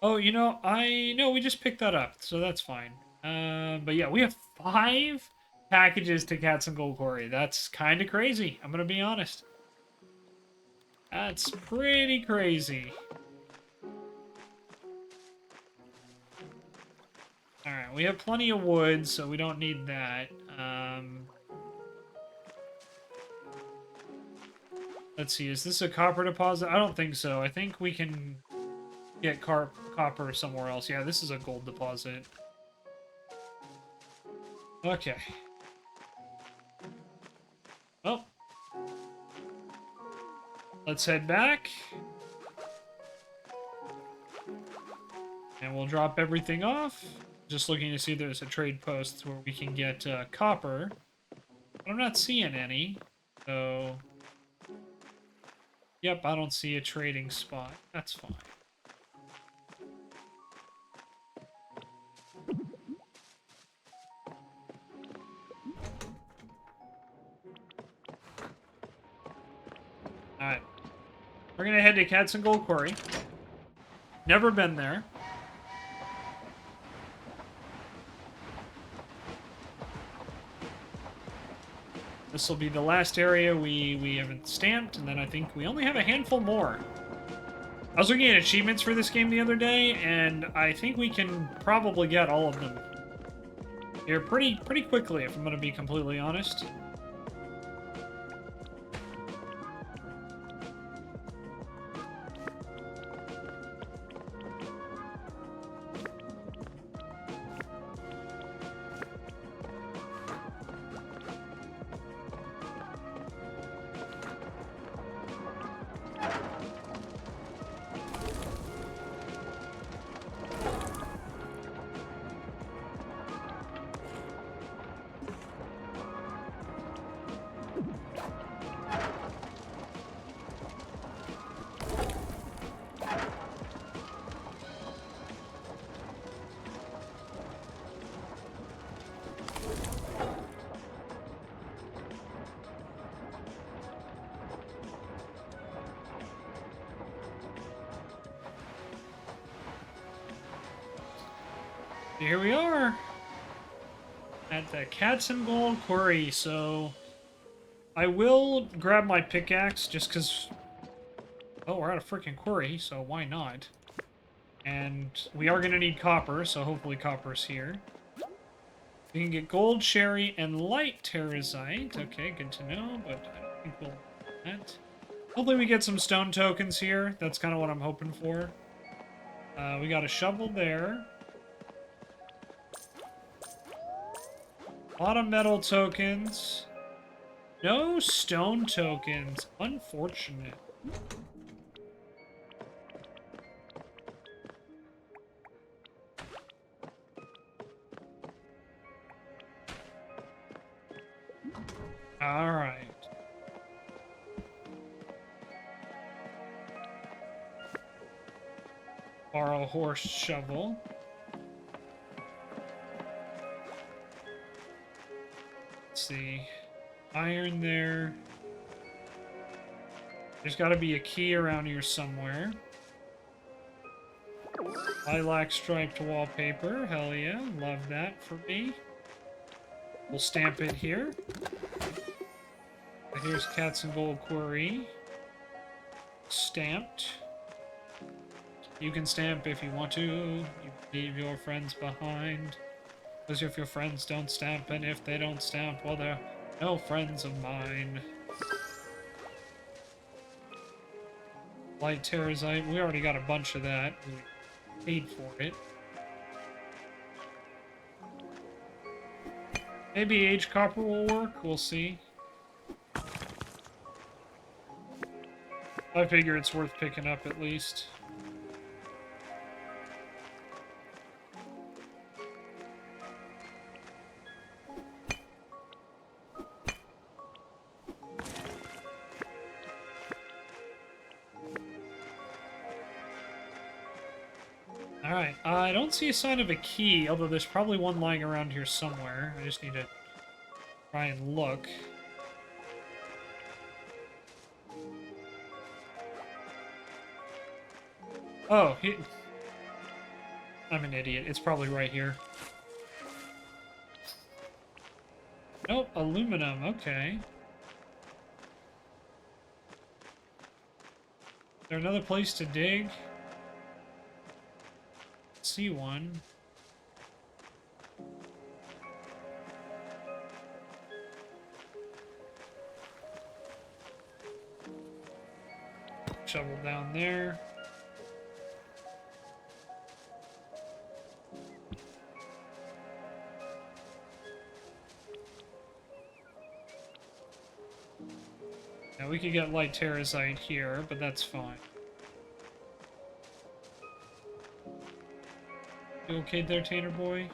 Oh, you know, we just picked that up, so that's fine. But yeah, we have 5 packages to Cats and Gold Quarry. That's kind of crazy, I'm gonna be honest. That's pretty crazy. Alright, we have plenty of wood, so we don't need that. Let's see, is this a copper deposit? I don't think so. I think we can get copper somewhere else. Yeah, this is a gold deposit. Okay. Well. Let's head back. And we'll drop everything off. Just looking to see if there's a trade post where we can get copper. But I'm not seeing any. So... Yep, I don't see a trading spot. That's fine. Alright. We're gonna head to Cats and Gold Quarry. Never been there. This will be the last area we haven't stamped, and then I think we only have a handful more. I was looking at achievements for this game the other day, and I think we can probably get all of them here pretty quickly, if I'm going to be completely honest. Here we are at the Cats and Gold Quarry, so I will grab my pickaxe just because, oh, we're at a freaking quarry, so why not? And we are going to need copper, so hopefully copper's here. We can get gold, cherry, and light terrazite. Okay, good to know, but I don't think we'll do that. Hopefully we get some stone tokens here. That's kind of what I'm hoping for. We got a shovel there. A lot of metal tokens. No stone tokens. Unfortunate. All right. Borrow a horse shovel. Let's see. Iron there. There's got to be a key around here somewhere. Lilac striped wallpaper. Hell yeah. Love that for me. We'll stamp it here. Here's Cats and Gold Quarry. Stamped. You can stamp if you want to. You leave your friends behind. Because if your friends don't stamp, and if they don't stamp, well, they're no friends of mine. Light terrazite. We already got a bunch of that. We paid for it. Maybe aged copper will work. We'll see. I figure it's worth picking up at least. Alright, I don't see a sign of a key, although there's probably one lying around here somewhere. I just need to try and look. Oh, I'm an idiot. It's probably right here. Nope, aluminum. Okay. Is there another place to dig? See one. Shovel down there. Now we could get light terrazite here, but that's fine. You okay there, Tanner boy?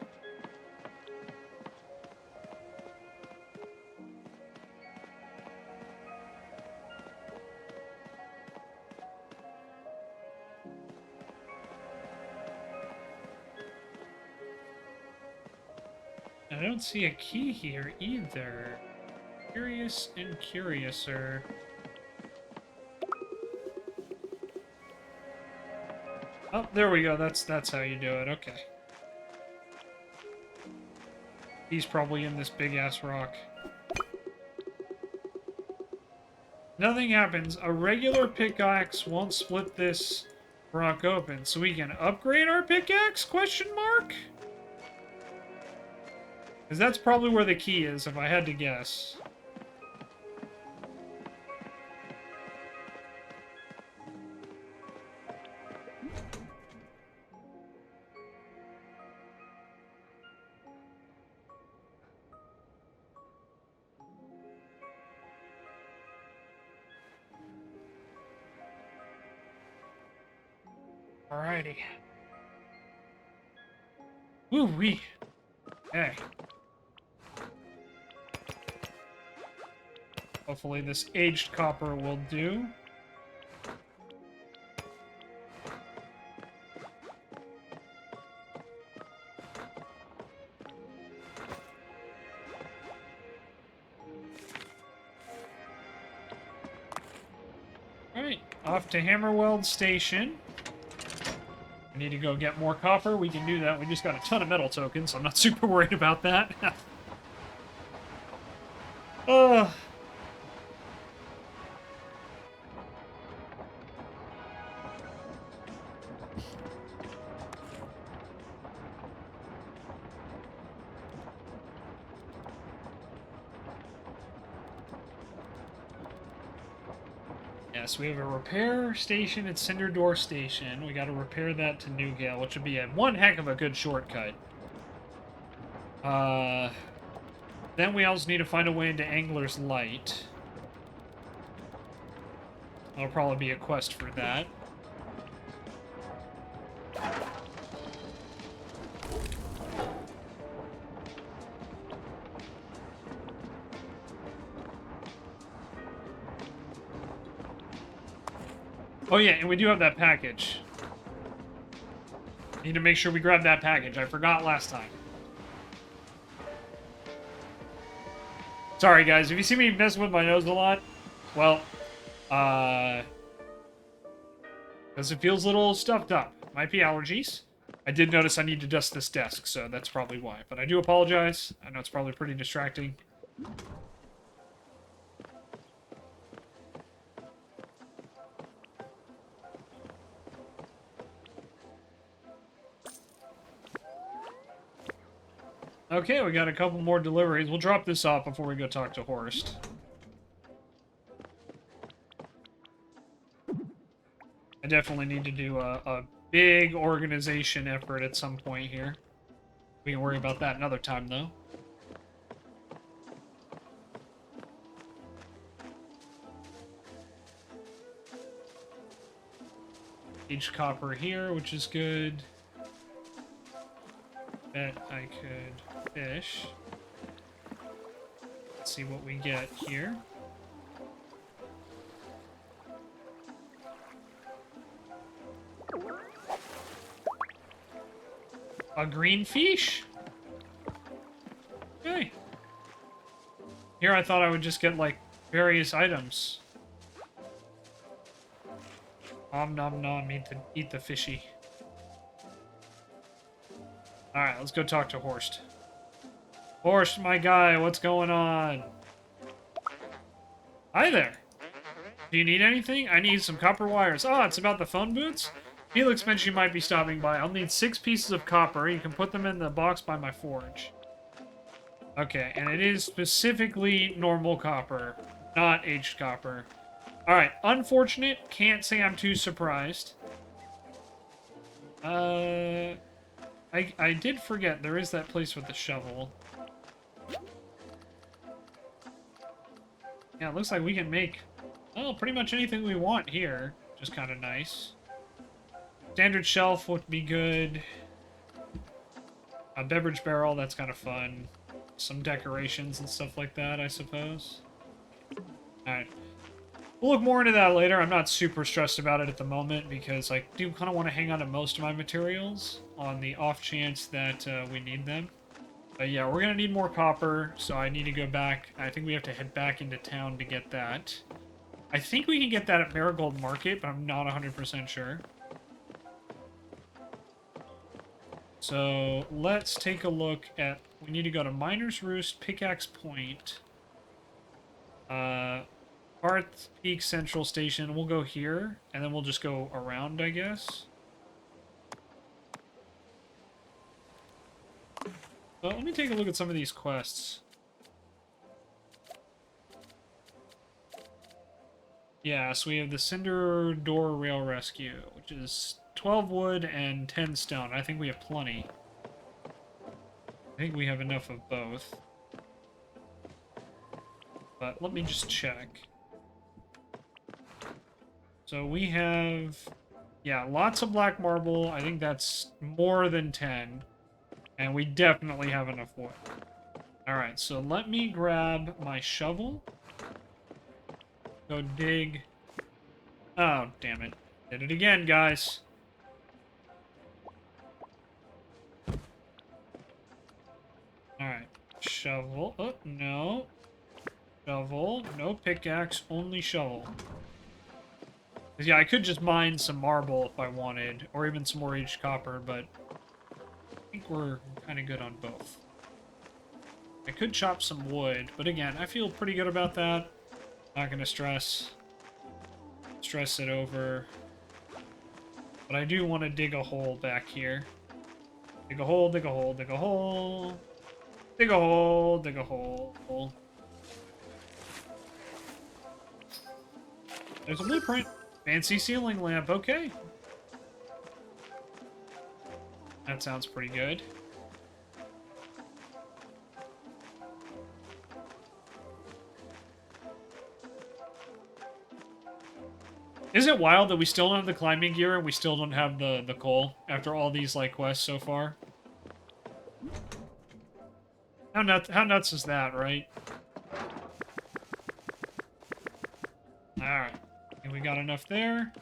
I don't see a key here either. Curious and curiouser. Oh, there we go. That's how you do it. Okay. He's probably in this big-ass rock. Nothing happens. A regular pickaxe won't split this rock open. So we can upgrade our pickaxe? Question mark? Because that's probably where the key is, if I had to guess. Alrighty. Woo-wee. Okay. Hopefully this aged copper will do. Alright, off to Hammerweld Station. We need to go get more copper. We can do that. We just got a ton of metal tokens, so I'm not super worried about that. Yes, we have a repair station at Cinder Door Station. We got to repair that to Newgale, which would be one heck of a good shortcut. Then we also need to find a way into Angler's Light. That'll probably be a quest for that. Oh yeah, and we do have that package. Need to make sure we grab that package. I forgot last time. Sorry, guys. If you see me messing with my nose a lot, well, because it feels a little stuffed up. Might be allergies. I did notice I need to dust this desk, so that's probably why. But I do apologize. I know it's probably pretty distracting. Okay, we got a couple more deliveries. We'll drop this off before we go talk to Horst. I definitely need to do a big organization effort at some point here. We can worry about that another time, though. Each copper here, which is good. Bet I could fish. Let's see what we get here. A green fish? Okay. Here I thought I would just get, like, various items. Nom nom nom, eat the fishy. Alright, let's go talk to Horst. Horst, my guy, what's going on? Hi there. Do you need anything? I need some copper wires. Oh, it's about the phone booths? Felix mentioned you might be stopping by. I'll need 6 pieces of copper. You can put them in the box by my forge. Okay, and it is specifically normal copper, not aged copper. Alright, unfortunate. Can't say I'm too surprised. I did forget. There is that place with the shovel. Yeah, it looks like we can make, well, pretty much anything we want here. Which is kind of nice. Standard shelf would be good. A beverage barrel, that's kind of fun. Some decorations and stuff like that, I suppose. Alright. We'll look more into that later. I'm not super stressed about it at the moment because I do kind of want to hang on to most of my materials on the off chance that we need them. But yeah, we're going to need more copper, so I need to go back. I think we have to head back into town to get that. I think we can get that at Marigold Market, but I'm not 100% sure. So let's take a look at... We need to go to Miner's Roost, Pickaxe Point, Hearth Peak Central Station. We'll go here, and then we'll just go around, I guess. So let me take a look at some of these quests. Yeah, so we have the Cinder Door Rail Rescue, which is 12 wood and 10 stone. I think we have plenty. I think we have enough of both. But let me just check. So we have, yeah, lots of black marble. I think that's more than 10. And we definitely have enough wood. Alright, so let me grab my shovel. Go dig. Oh, damn it. Did it again, guys. Alright. Shovel. Oh, no. Shovel. No pickaxe, only shovel. Yeah, I could just mine some marble if I wanted, or even some more aged copper, but I think we're kind of good on both. I could chop some wood, but again, I feel pretty good about that. Not gonna stress it over. But I do want to dig a hole back here. Dig a hole, dig a hole, dig a hole. Dig a hole, dig a hole. There's a blueprint. Fancy ceiling lamp, okay. That sounds pretty good. Is it wild that we still don't have the climbing gear and we still don't have the coal after all these like quests so far? How nuts is that, right? Alright. And we got enough there.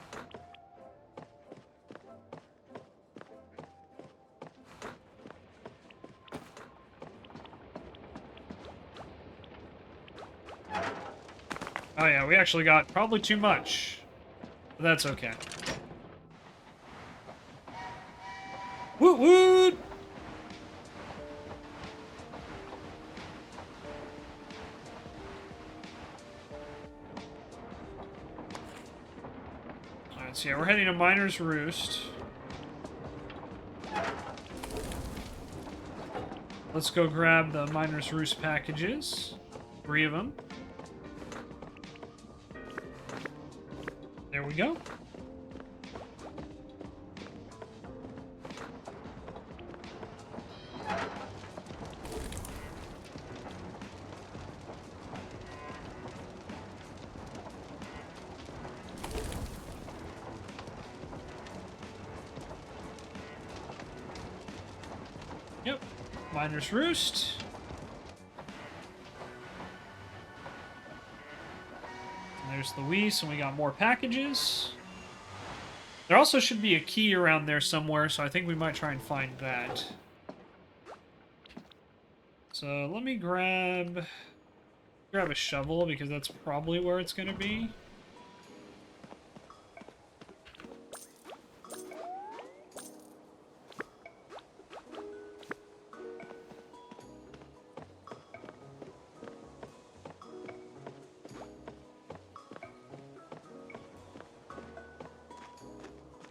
Oh yeah, we actually got probably too much. But that's okay. Woot woot! Alright, so yeah, we're heading to Miner's Roost. Let's go grab the Miner's Roost packages. 3 of them. There we go. Yep. Miner's Roost. And there's Luis, and we got more packages. There also should be a key around there somewhere, so I think we might try and find that. So let me grab a shovel, because that's probably where it's going to be.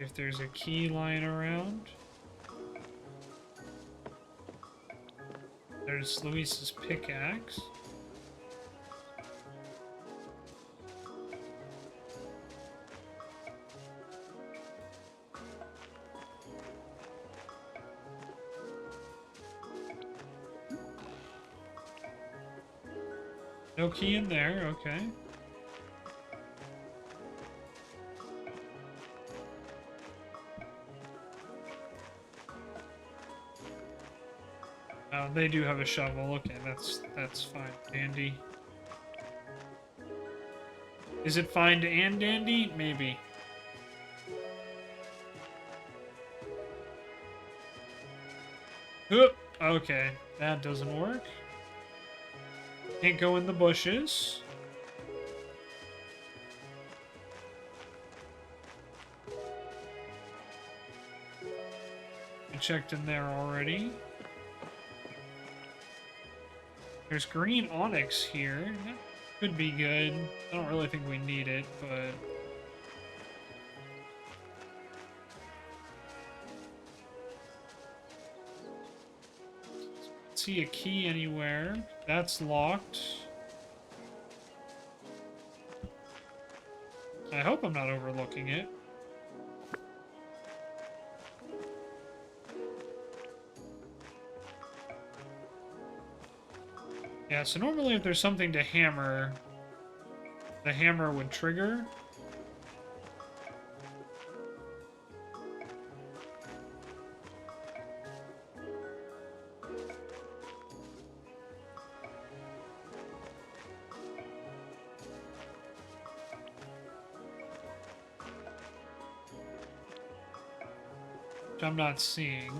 If there's a key lying around. There's Luis's pickaxe. No key in there, okay. Oh, they do have a shovel. Okay, that's fine. Dandy. Is it fine and dandy? Maybe. Oop, okay, that doesn't work. Can't go in the bushes. I checked in there already. There's green onyx here. That could be good. I don't really think we need it, but... see a key anywhere. That's locked. I hope I'm not overlooking it. Yeah, so normally if there's something to hammer, the hammer would trigger. Which I'm not seeing.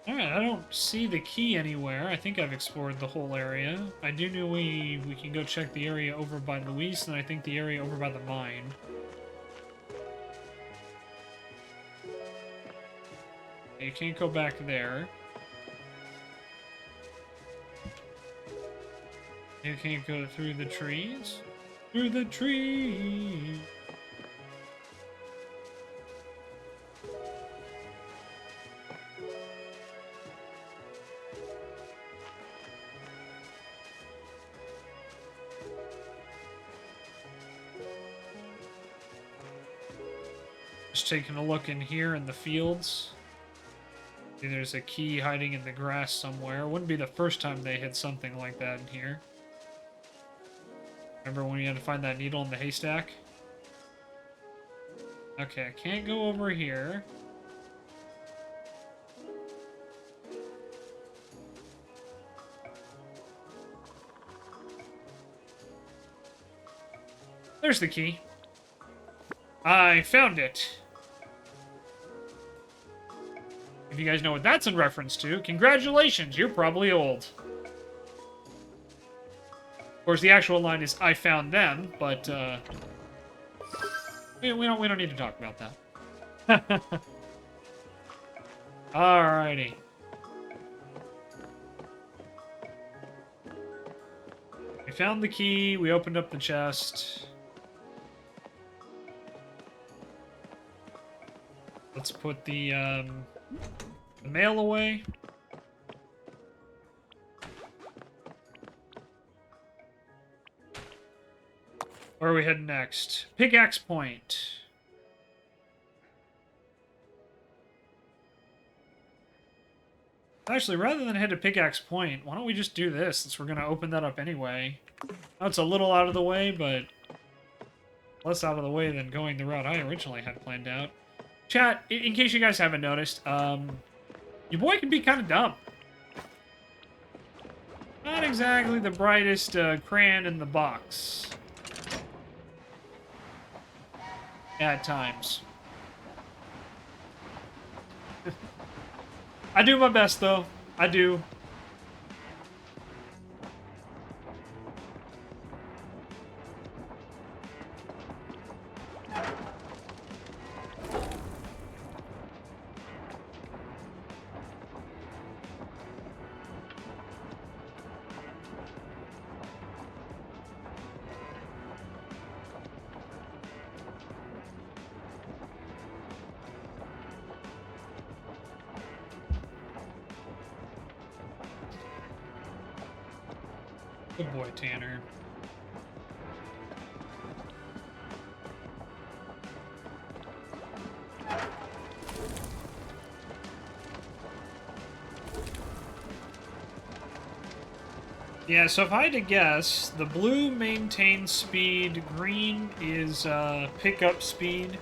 Alright, I don't see the key anywhere. I think I've explored the whole area. I do know we can go check the area over by Luis, and I think the area over by the mine. You can't go back there. You can't go through the trees. Through the trees. Just taking a look in here in the fields. See, there's a key hiding in the grass somewhere. Wouldn't be the first time they hid something like that in here. Remember when you had to find that needle in the haystack? Okay, I can't go over here. There's the key. I found it. If you guys know what that's in reference to, congratulations, you're probably old. Of course, the actual line is "I found them," but we don't need to talk about that. Alrighty. We found the key. We opened up the chest. Let's put the mail away. Where are we heading next? Pickaxe Point. Actually, rather than head to Pickaxe Point, why don't we just do this, since we're going to open that up anyway. Now, it's a little out of the way, but less out of the way than going the route I originally had planned out. Chat, in case you guys haven't noticed, your boy can be kind of dumb. Not exactly the brightest crayon in the box. At times. I do my best, though. I do. Good boy, Tanner. Yeah, so if I had to guess, the blue maintains speed, green is pickup speed,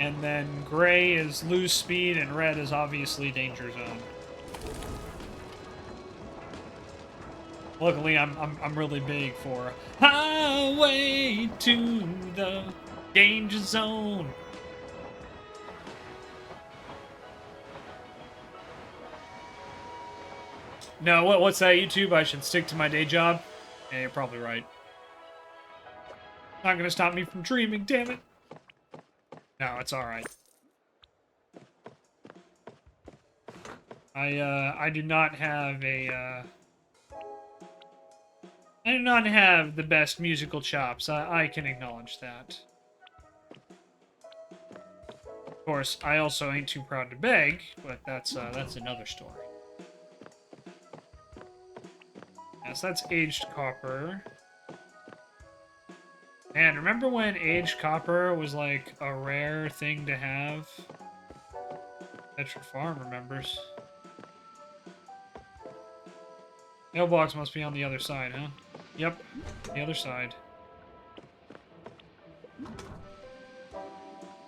and then gray is lose speed, and red is obviously danger zone. Luckily, I'm really big for highway to the danger zone. No, what's that, YouTube? I should stick to my day job? Yeah, you're probably right. Not gonna stop me from dreaming, damn it. No, it's alright. I do not have a, I do not have the best musical chops. I can acknowledge that. Of course, I also ain't too proud to beg, but that's another story. Yes, that's aged copper. Man, remember when aged copper was like a rare thing to have? Petra Farm remembers. Mailbox must be on the other side, huh? Yep, the other side.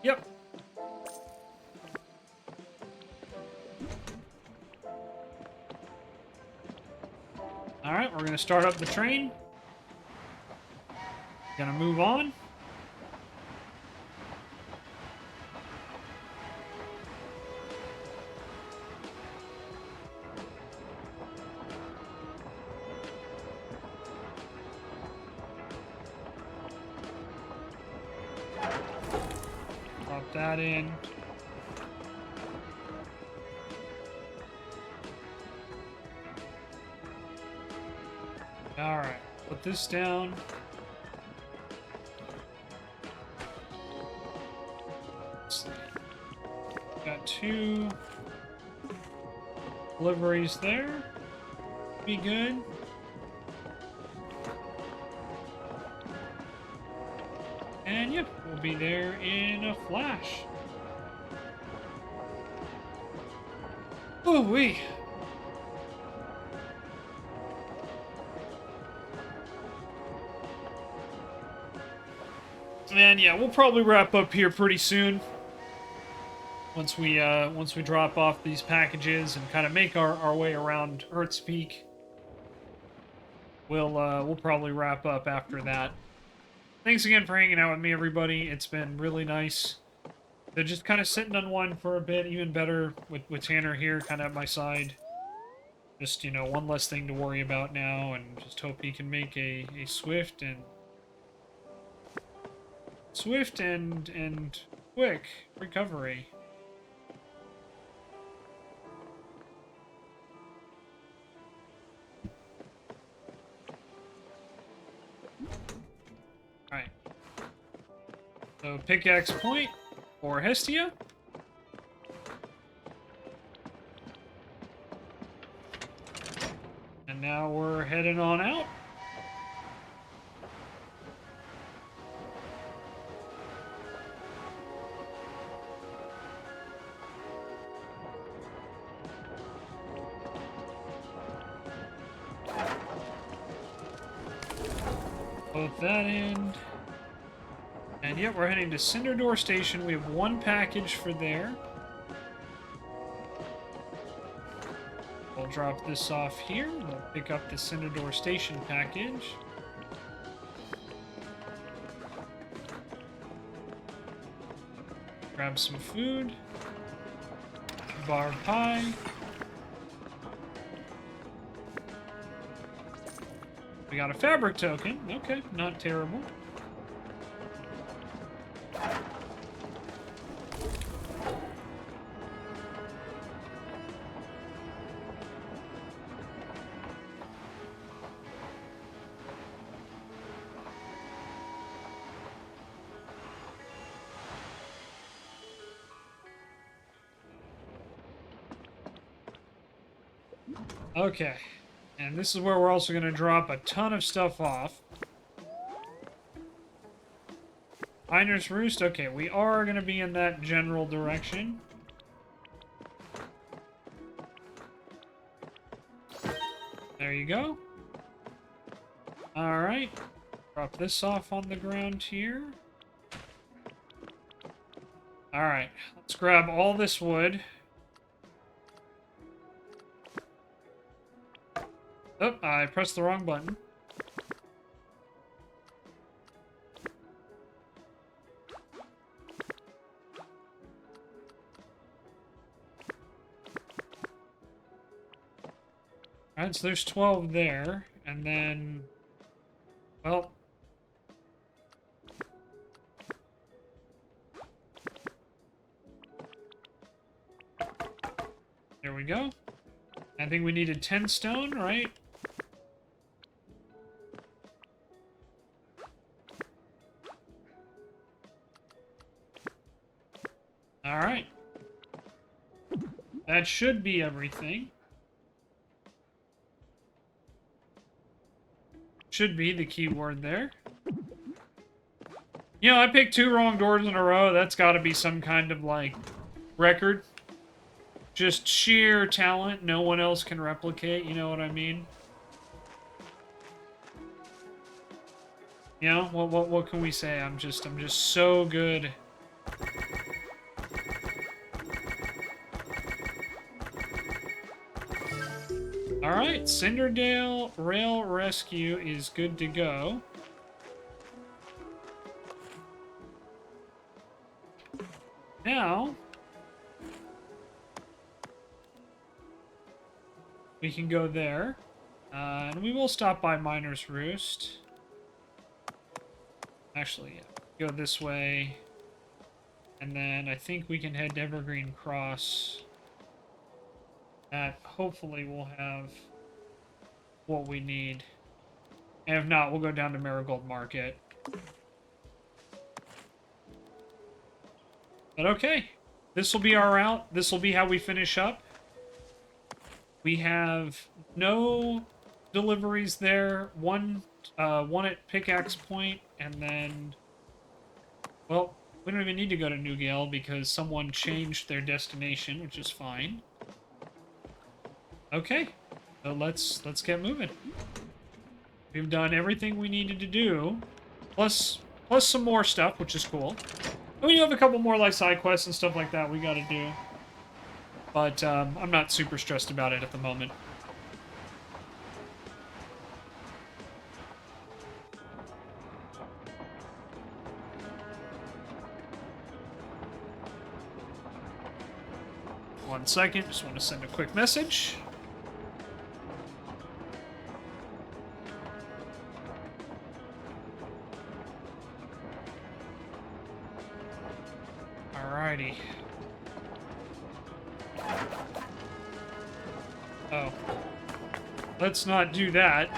Yep. Alright, we're gonna start up the train. Gonna move on. Pop that in. Alright, put this down. Got 2 deliveries there. Be good. And yep, we'll be there in a flash. Oh, wee. And yeah, we'll probably wrap up here pretty soon. Once we drop off these packages and kind of make our way around Earth's Peak, we'll probably wrap up after that. Thanks again for hanging out with me, everybody. It's been really nice to just kind of sit and unwind for a bit. Even better with Tanner here, kind of at my side. Just, you know, one less thing to worry about now, and just hope he can make a swift and quick recovery. Alright. So, pickaxe point for Hestia. And now we're heading on out. Both that end. And yep, we're heading to Cinder Door Station. We have one package for there. We'll drop this off here. We'll pick up the Cinder Door Station package. Grab some food. Bar pie. We got a fabric token. Okay, not terrible. Okay. And this is where we're also going to drop a ton of stuff off. Miner's Roost. Okay, we are going to be in that general direction. There you go. Alright. Drop this off on the ground here. Alright. Let's grab all this wood. Oh, I pressed the wrong button. Alright, so there's 12 there, and then... Well... There we go. I think we needed 10 stone, right? Alright. That should be everything. Should be the keyword there. You know, I picked 2 wrong doors in a row. That's got to be some kind of, like, record. Just sheer talent no one else can replicate, you know what I mean? You know, what can we say? I'm just so good. Alright, Cinderdale Rail Rescue is good to go. Now, we can go there. And we will stop by Miner's Roost. Actually, yeah, go this way. And then I think we can head to Evergreen Cross. That hopefully will have what we need. And if not, we'll go down to Marigold Market. But okay, this will be our route. This will be how we finish up. We have no deliveries there. One at Pickaxe Point, and then... Well, we don't even need to go to Newgale because someone changed their destination, which is fine. Okay, so let's get moving. We've done everything we needed to do, plus some more stuff, which is cool. And we do have a couple more like side quests and stuff like that we got to do, but I'm not super stressed about it at the moment. One second, just want to send a quick message. Alrighty. Oh. Let's not do that.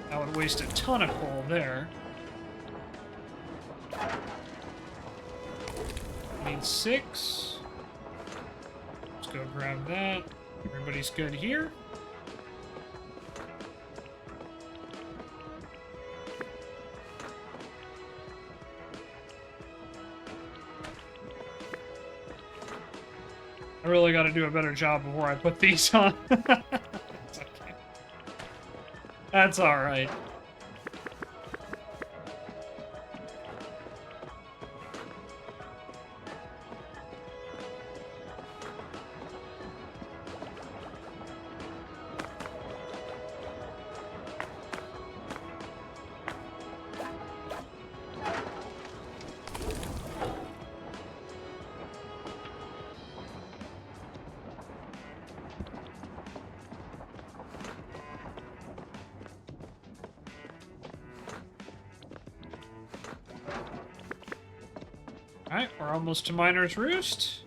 That would waste a ton of coal there. I need 6. Let's go grab that. Everybody's good here. I really got to do a better job before I put these on. It's okay. That's alright. Alright, we're almost to Miner's Roost.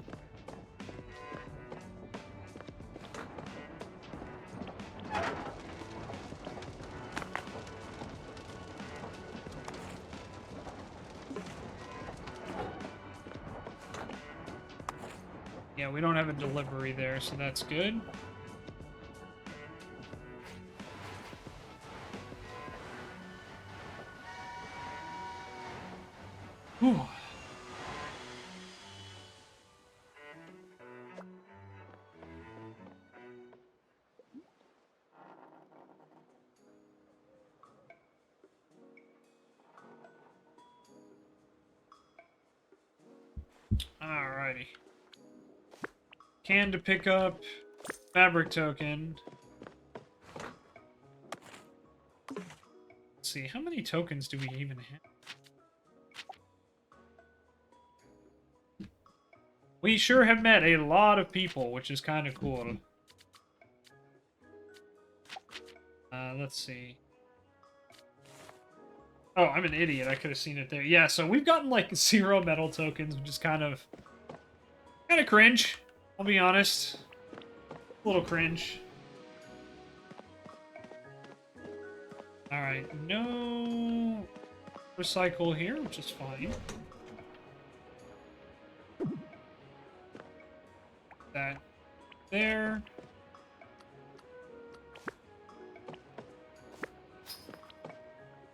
Yeah, we don't have a delivery there, so that's good. Whew. Alrighty. Can to pick up. Fabric token. Let's see, how many tokens do we even have? We sure have met a lot of people, which is kind of cool. Let's see. Oh, I'm an idiot. I could have seen it there. Yeah, so we've gotten like 0 metal tokens, which is kind of cringe. I'll be honest. A little cringe. Alright, no recycle here, which is fine. That there.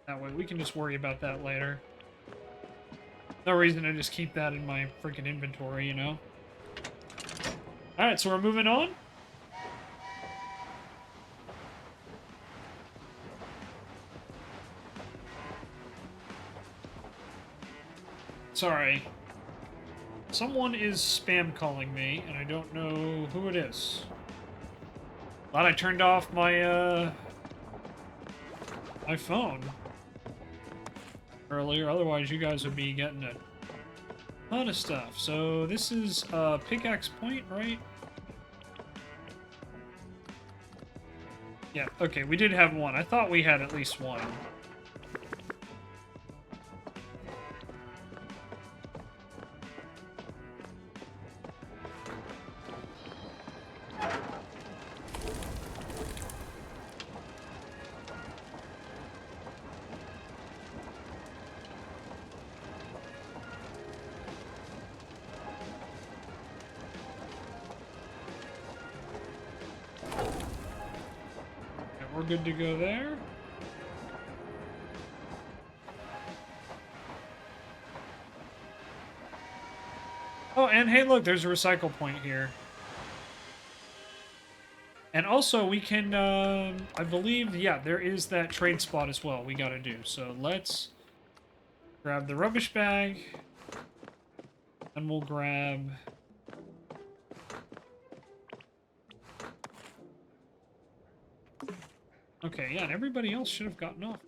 That way we can just worry about that later. No reason to just keep that in my freaking inventory, you know? Alright, so we're moving on. Sorry. Someone is spam calling me, and I don't know who it is. Thought I turned off my, my phone earlier, otherwise you guys would be getting a ton of stuff. So this is pickaxe point, right? Yeah, okay, we did have one. I thought we had at least one. We're good to go there. Oh, and hey, look, there's a recycle point here. And also, we can, I believe, yeah, there is that trade spot as well we gotta do. So let's grab the rubbish bag, and we'll grab... Okay, yeah, and everybody else should have gotten off.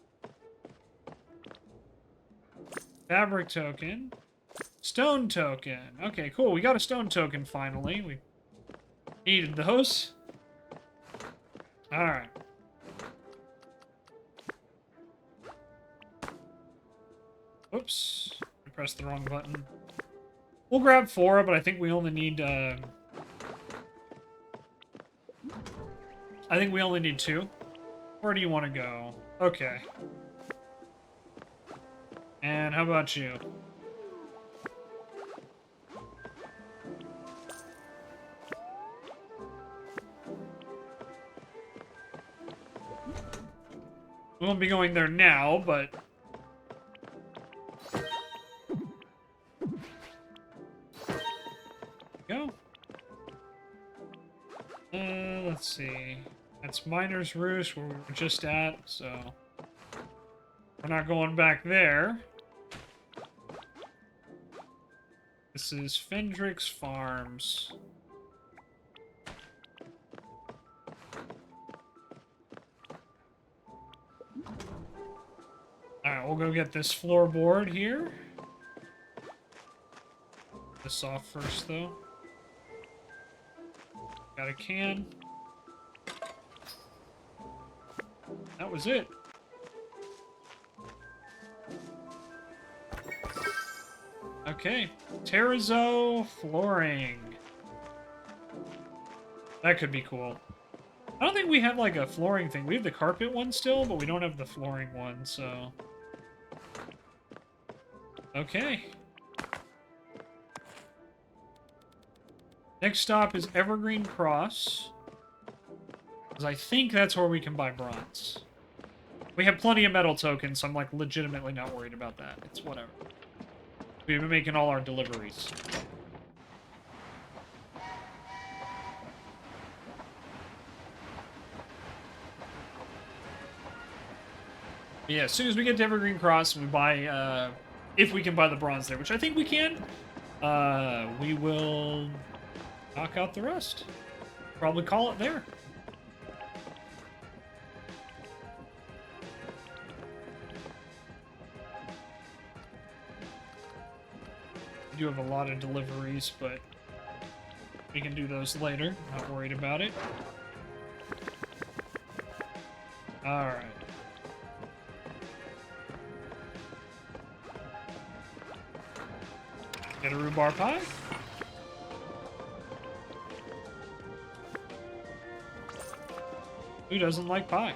Fabric token. Stone token. Okay, cool. We got a stone token finally. We needed those. Alright. Whoops. I pressed the wrong button. We'll grab 4, but I think we only need, I think we only need 2. Where do you want to go? Okay. And how about you? We won't be going there now, but... Go. Let's see. That's Miner's Roost, where we were just at, so... We're not going back there. This is Fendrick's Farms. Alright, we'll go get this floorboard here. This off first, though. Got a can. That was it. Okay. Terrazzo flooring. That could be cool. I don't think we have, like, a flooring thing. We have the carpet one still, but we don't have the flooring one, so... Okay. Next stop is Evergreen Cross. Because I think that's where we can buy bronze. We have plenty of metal tokens, so I'm, like, legitimately not worried about that. It's whatever. We've been making all our deliveries. Yeah, as soon as we get to Evergreen Cross and we buy, if we can buy the bronze there, which I think we can, we will knock out the rest. Probably call it there. We do have a lot of deliveries, but we can do those later. Not worried about it. Alright. Get a rhubarb pie. Who doesn't like pie?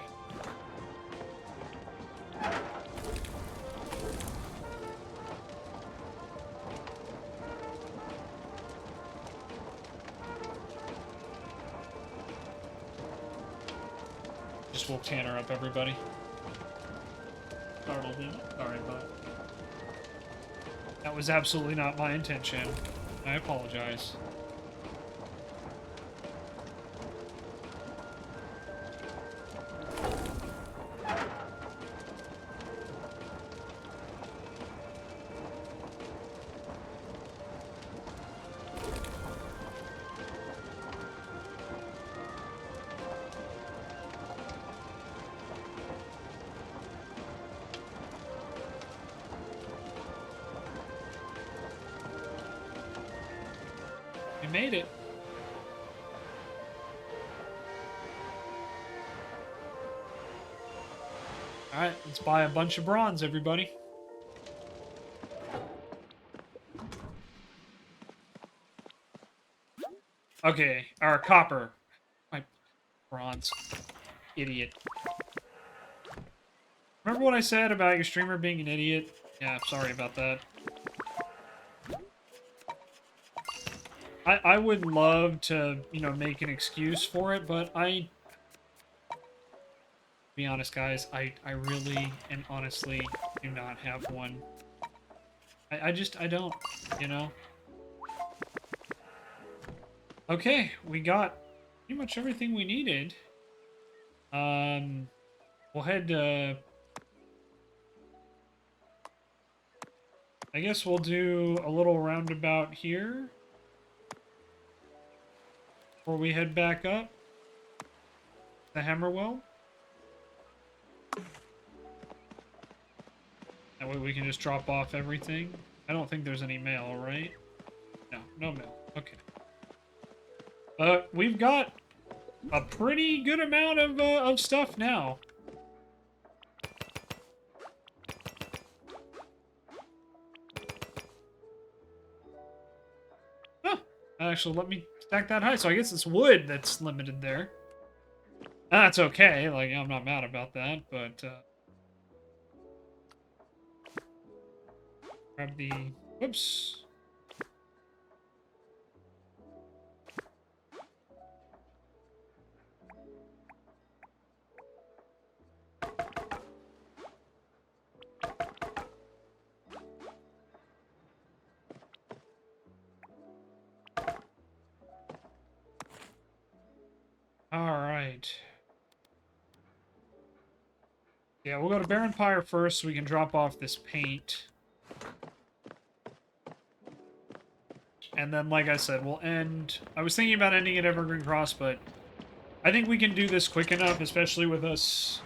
Just woke Tanner up, everybody. Startled him. Sorry about it. That was absolutely not my intention. I apologize. We made it. Alright, let's buy a bunch of bronze, everybody. Okay, our copper. My bronze. Idiot. Remember what I said about your streamer being an idiot? Yeah, sorry about that. I would love to, you know, make an excuse for it, but to be honest, guys, I really and honestly do not have one. I don't, you know? Okay, we got pretty much everything we needed. We'll head, I guess we'll do a little roundabout here. Before we head back up. The Hammerwell. That way we can just drop off everything. I don't think there's any mail, right? No, no mail. Okay. We've got a pretty good amount of stuff now. Huh. Actually, let me stack that high. So I guess it's wood that's limited there. That's okay. Like, I'm not mad about that, but, grab the... Whoops. Alright. Yeah, we'll go to Baron Pyre first so we can drop off this paint. And then, like I said, we'll end... I was thinking about ending at Evergreen Cross, but I think we can do this quick enough, especially with us...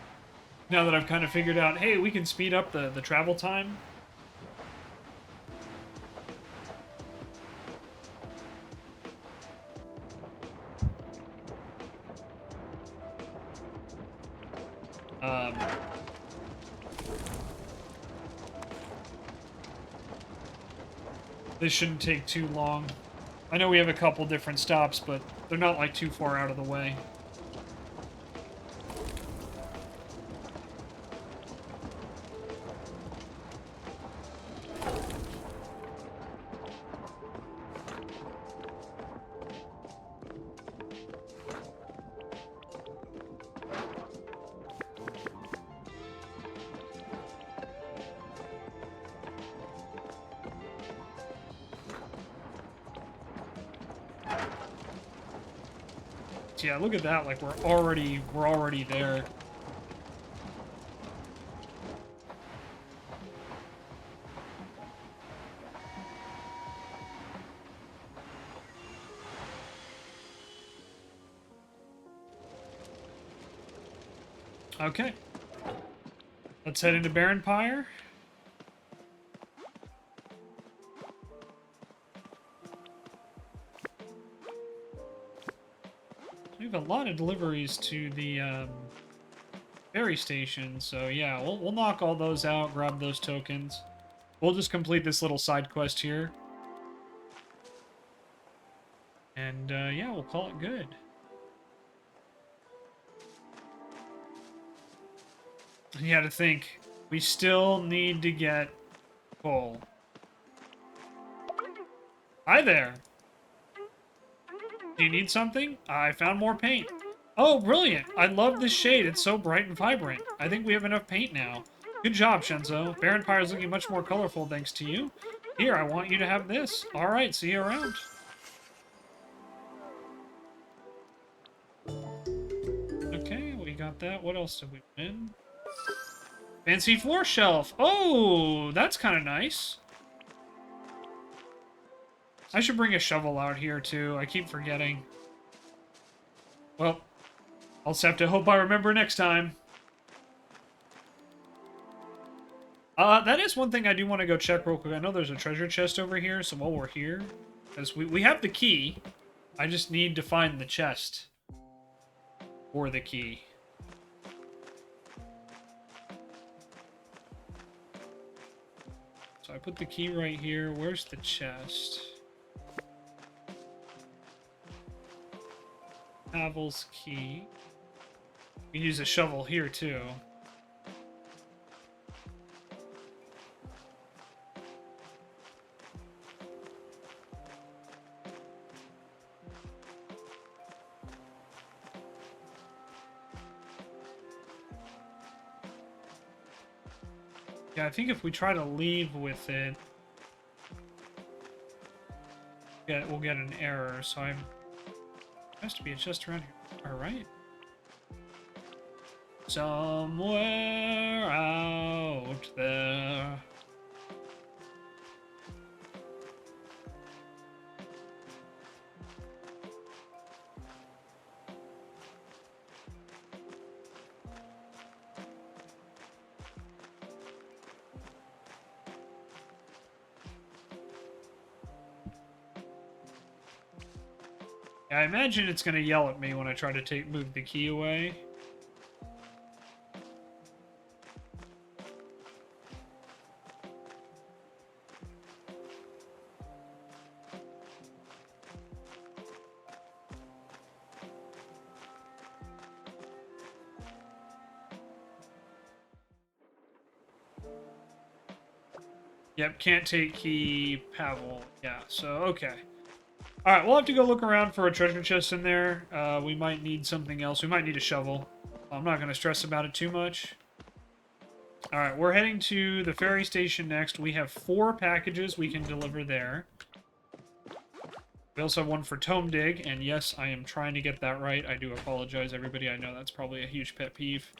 Now that I've kind of figured out, hey, we can speed up the travel time. This shouldn't take too long. I know we have a couple different stops, but they're not like too far out of the way. Yeah, look at that, like we're already there. Okay. Let's head into Baron Pyre. We have a lot of deliveries to the ferry station, so yeah, we'll knock all those out, grab those tokens. We'll just complete this little side quest here. And yeah, we'll call it good. You had to think, we still need to get coal. Hi there! Do you need something? I found more paint. Oh, brilliant! I love this shade. It's so bright and vibrant. I think we have enough paint now. Good job, Shenzo. Baron Pyre is looking much more colorful thanks to you. Here, I want you to have this. Alright, see you around. Okay, we got that. What else did we win? Fancy floor shelf. Oh, that's kind of nice. I should bring a shovel out here, too. I keep forgetting. Well, I'll just have to hope I remember next time. That is one thing I do want to go check real quick. I know there's a treasure chest over here, so while we're here... Because we have the key. I just need to find the chest. For the key. So I put the key right here. Where's the chest? Havel's key. We can use a shovel here, too. Yeah, I think if we try to leave with it, we'll get an error, so I'm Has to be just around here. Alright. Somewhere out there. I imagine it's going to yell at me when I try to move the key away. Yep, can't take key, Pavel. Yeah, so, okay. Alright, we'll have to go look around for a treasure chest in there. We might need something else. We might need a shovel. I'm not going to stress about it too much. Alright, we're heading to the ferry station next. We have 4 packages we can deliver there. We also have one for Tome Dig, and yes, I am trying to get that right. I do apologize, everybody. I know that's probably a huge pet peeve.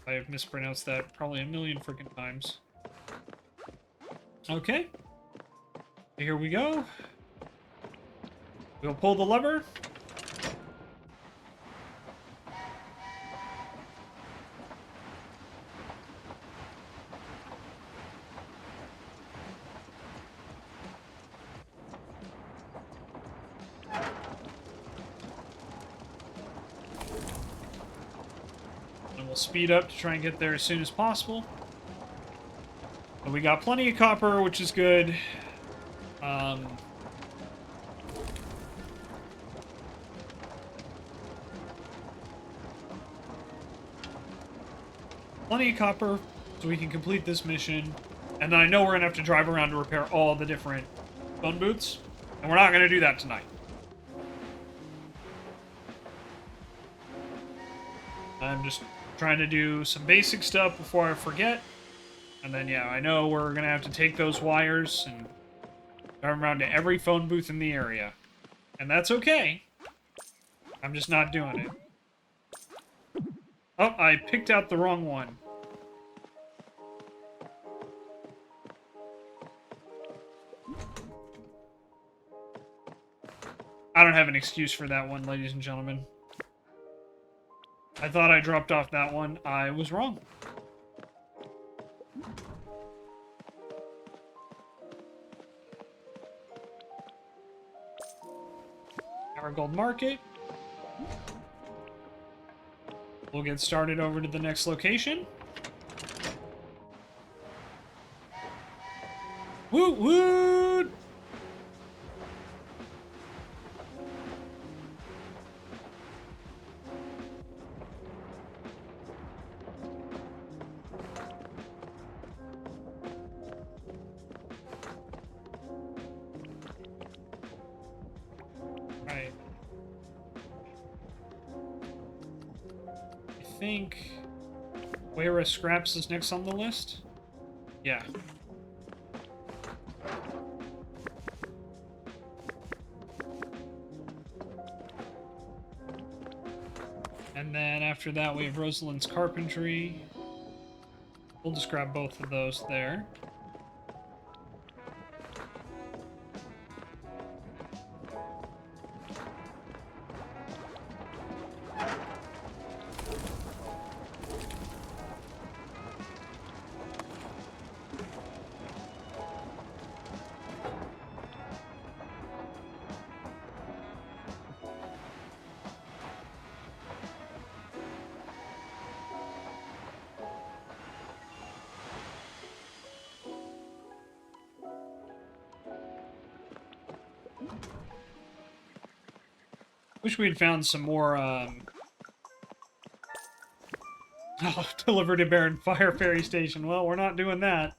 I have mispronounced that probably a million freaking times. Okay. Here we go. We'll pull the lever. And we'll speed up to try and get there as soon as possible. But we got plenty of copper, which is good. Plenty of copper, so we can complete this mission. And then I know we're going to have to drive around to repair all the different phone booths. And we're not going to do that tonight. I'm just trying to do some basic stuff before I forget. And then, yeah, I know we're going to have to take those wires and drive around to every phone booth in the area. And that's okay. I'm just not doing it. Oh, I picked out the wrong one. I don't have an excuse for that one, ladies and gentlemen. I thought I dropped off that one. I was wrong. Our gold market. We'll get started over to the next location. Woot woot! Right. I think Wera Scraps is next on the list. Yeah. And then after that, we have Rosalind's Carpentry. We'll just grab both of those there. Wish we had found some more, oh, deliver to Baron Fire Ferry Station. Well, we're not doing that.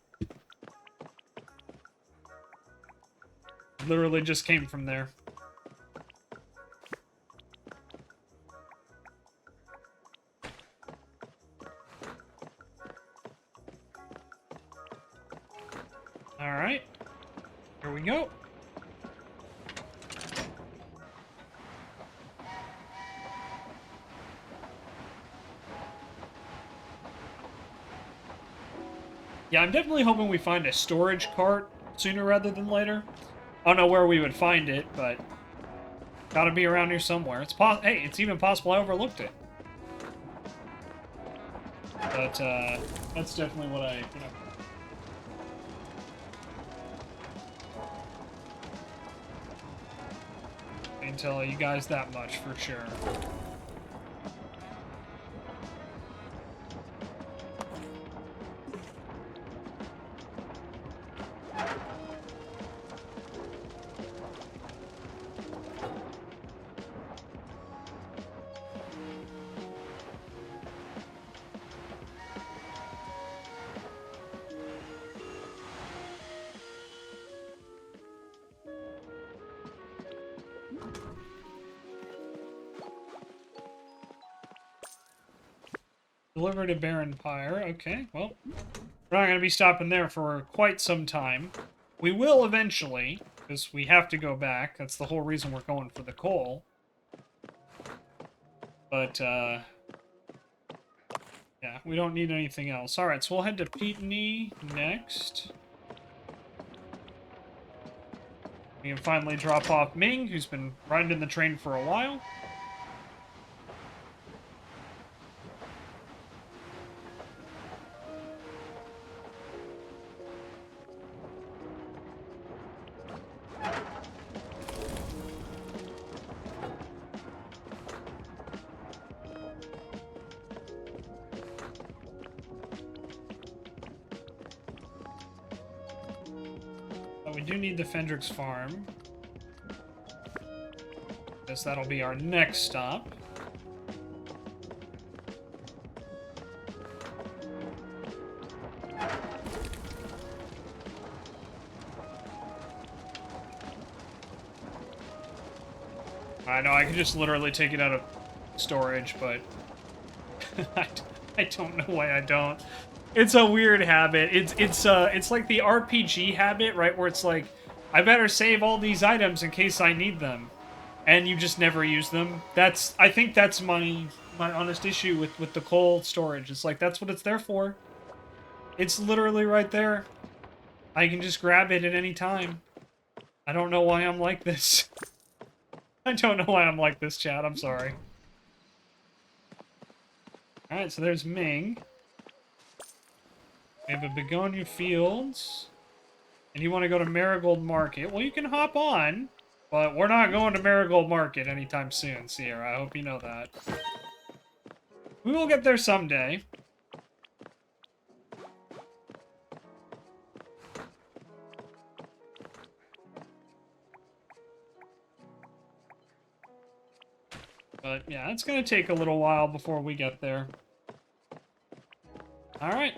Literally just came from there. Alright. Here we go. Yeah, I'm definitely hoping we find a storage cart sooner rather than later. I don't know where we would find it, but gotta be around here somewhere. Hey, it's even possible I overlooked it. But that's definitely what I, I can tell you guys that much for sure. Deliver to Baron Pyre. Okay, well, we're not going to be stopping there for quite some time. We will eventually, because we have to go back. That's the whole reason we're going for the coal. But, yeah, we don't need anything else. Alright, so we'll head to Peatney next. We can finally drop off Ming, who's been riding the train for a while. But we do need the Fendrix farm. Guess that'll be our next stop. I know, I could just literally take it out of storage, but I don't know why I don't. It's a weird habit. It's like the RPG habit, right? Where it's like, I better save all these items in case I need them, and you just never use them. I think that's my honest issue with the cold storage. It's like, that's what it's there for. It's literally right there. I can just grab it at any time. I don't know why I'm like this. I don't know why I'm like this, chat. I'm sorry. Alright, so there's Ming. We have a Begonia Fields. And you want to go to Marigold Market. Well, you can hop on, but we're not going to Marigold Market anytime soon, Sierra. I hope you know that. We will get there someday. But yeah, it's going to take a little while before we get there. Alright.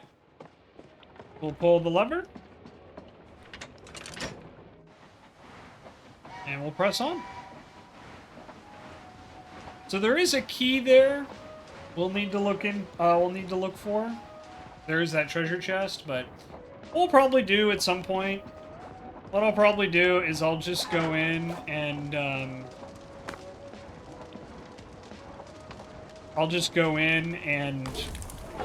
We'll pull the lever. And we'll press on. So there is a key there. We'll need to look for. There is that treasure chest, but we'll probably do at some point. What I'll probably do is I'll just go in and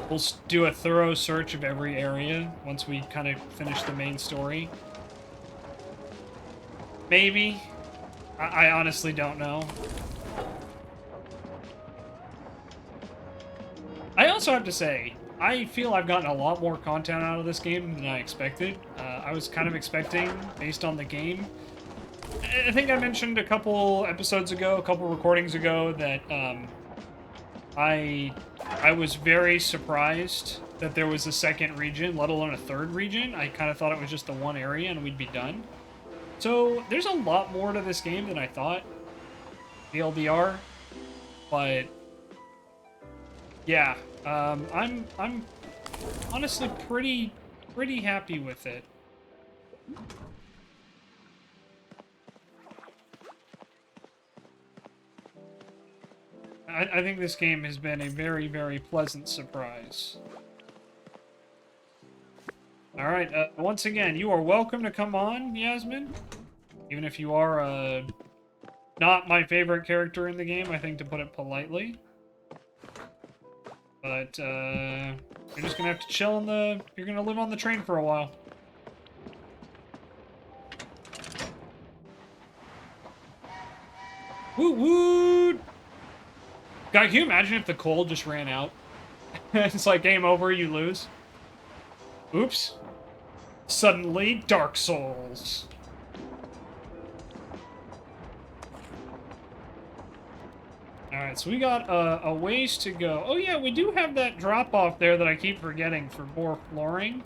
we'll do a thorough search of every area once we kind of finish the main story. Maybe. I honestly don't know. I also have to say, I feel I've gotten a lot more content out of this game than I expected. I was kind of expecting, based on the game. I think I mentioned a couple episodes ago, a couple recordings ago, that I was very surprised that there was a second region, let alone a third region. I kind of thought it was just the one area and we'd be done. So there's a lot more to this game than I thought. TLDR, but yeah, I'm honestly pretty happy with it. I think this game has been a very, very pleasant surprise. Alright, once again, you are welcome to come on, Yasmin. Even if you are, not my favorite character in the game, I think, to put it politely. But, You're just gonna have to chill in the... You're gonna live on the train for a while. Woo woo! God, can you imagine if the coal just ran out? It's like game over, you lose. Oops. Suddenly, Dark Souls. Alright, so we got a ways to go. Oh yeah, we do have that drop-off there that I keep forgetting for more flooring.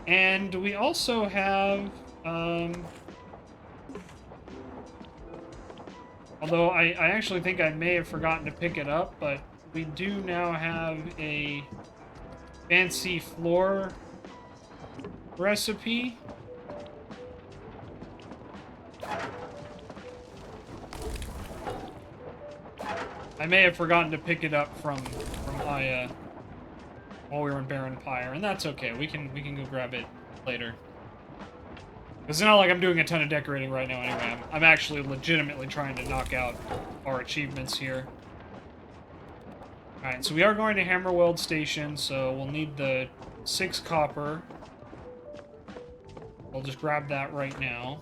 And we also have... although I actually think I may have forgotten to pick it up, but we do now have a fancy floor recipe. I may have forgotten to pick it up from my while we were in Barren Pyre, and that's okay. We can go grab it later. It's not like I'm doing a ton of decorating right now anyway. I'm actually legitimately trying to knock out our achievements here. Alright, so we are going to Hammerweld Station, so we'll need the 6 copper. I'll just grab that right now.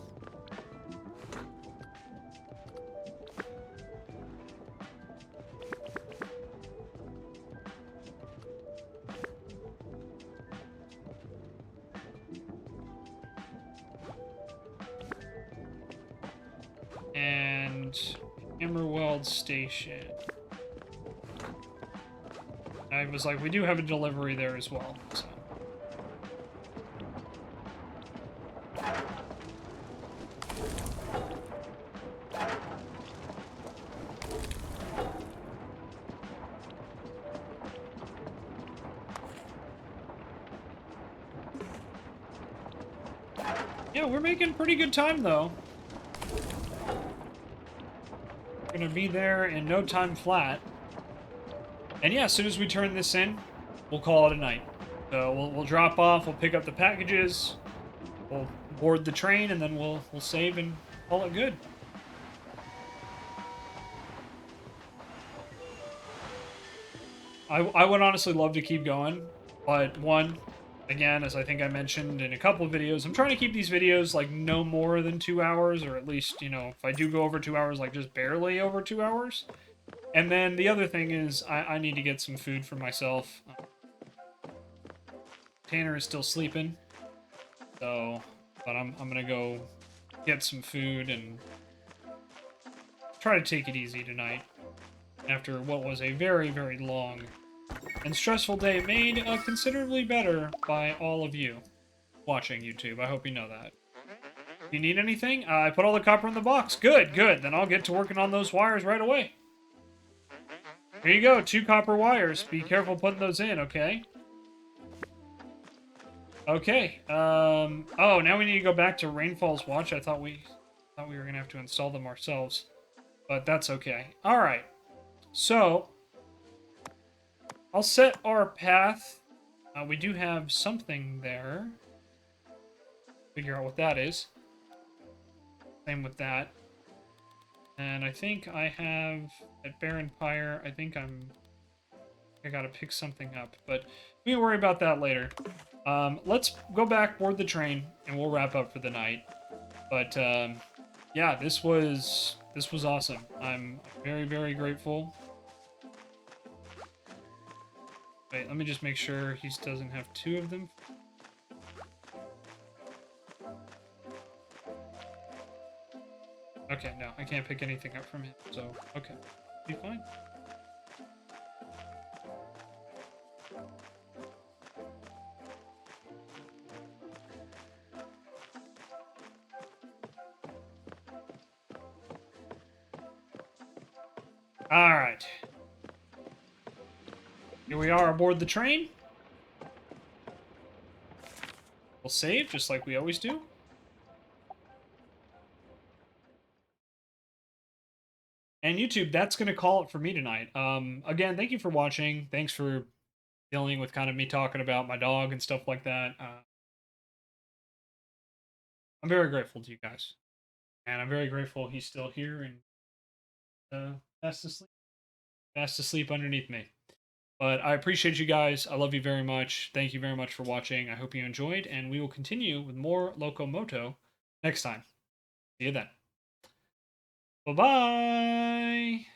And Hammerweld Station. I was like, we do have a delivery there as well, so. Yeah, we're making pretty good time, though. We're gonna be there in no time flat. And yeah, as soon as we turn this in, we'll call it a night. So we'll drop off, we'll pick up the packages, we'll board the train, and then we'll save and call it good. I would honestly love to keep going, but one, again, as I think I mentioned in a couple of videos, I'm trying to keep these videos like no more than 2 hours, or at least, you know, if I do go over 2 hours, like just barely over 2 hours. And then the other thing is I need to get some food for myself. Tanner is still sleeping, so, but I'm gonna go get some food and try to take it easy tonight after what was a very, very long and stressful day made considerably better by all of you watching YouTube. I hope you know that. If you need anything, I put all the copper in the box. Good, good. Then I'll get to working on those wires right away. Here you go, 2 copper wires. Be careful putting those in, okay? Okay. Oh, now we need to go back to Rainfall's Watch. I thought we were gonna have to install them ourselves, but that's okay. All right. So I'll set our path. We do have something there. Figure out what that is. Same with that. And I think I have at Barren Pyre. I think I gotta pick something up, but we can worry about that later. Let's go back, board the train, and we'll wrap up for the night. But yeah, this was awesome. I'm very, very grateful. Wait, let me just make sure he doesn't have 2 of them. Okay, no, I can't pick anything up from him, so, okay. Be fine. Alright. Here we are aboard the train. We'll save, just like we always do. And YouTube, that's going to call it for me tonight. Again, thank you for watching. Thanks for dealing with kind of me talking about my dog and stuff like that. I'm very grateful to you guys. And I'm very grateful he's still here and fast asleep underneath me. But I appreciate you guys. I love you very much. Thank you very much for watching. I hope you enjoyed, and we will continue with more Locomoto next time. See you then. Bye bye.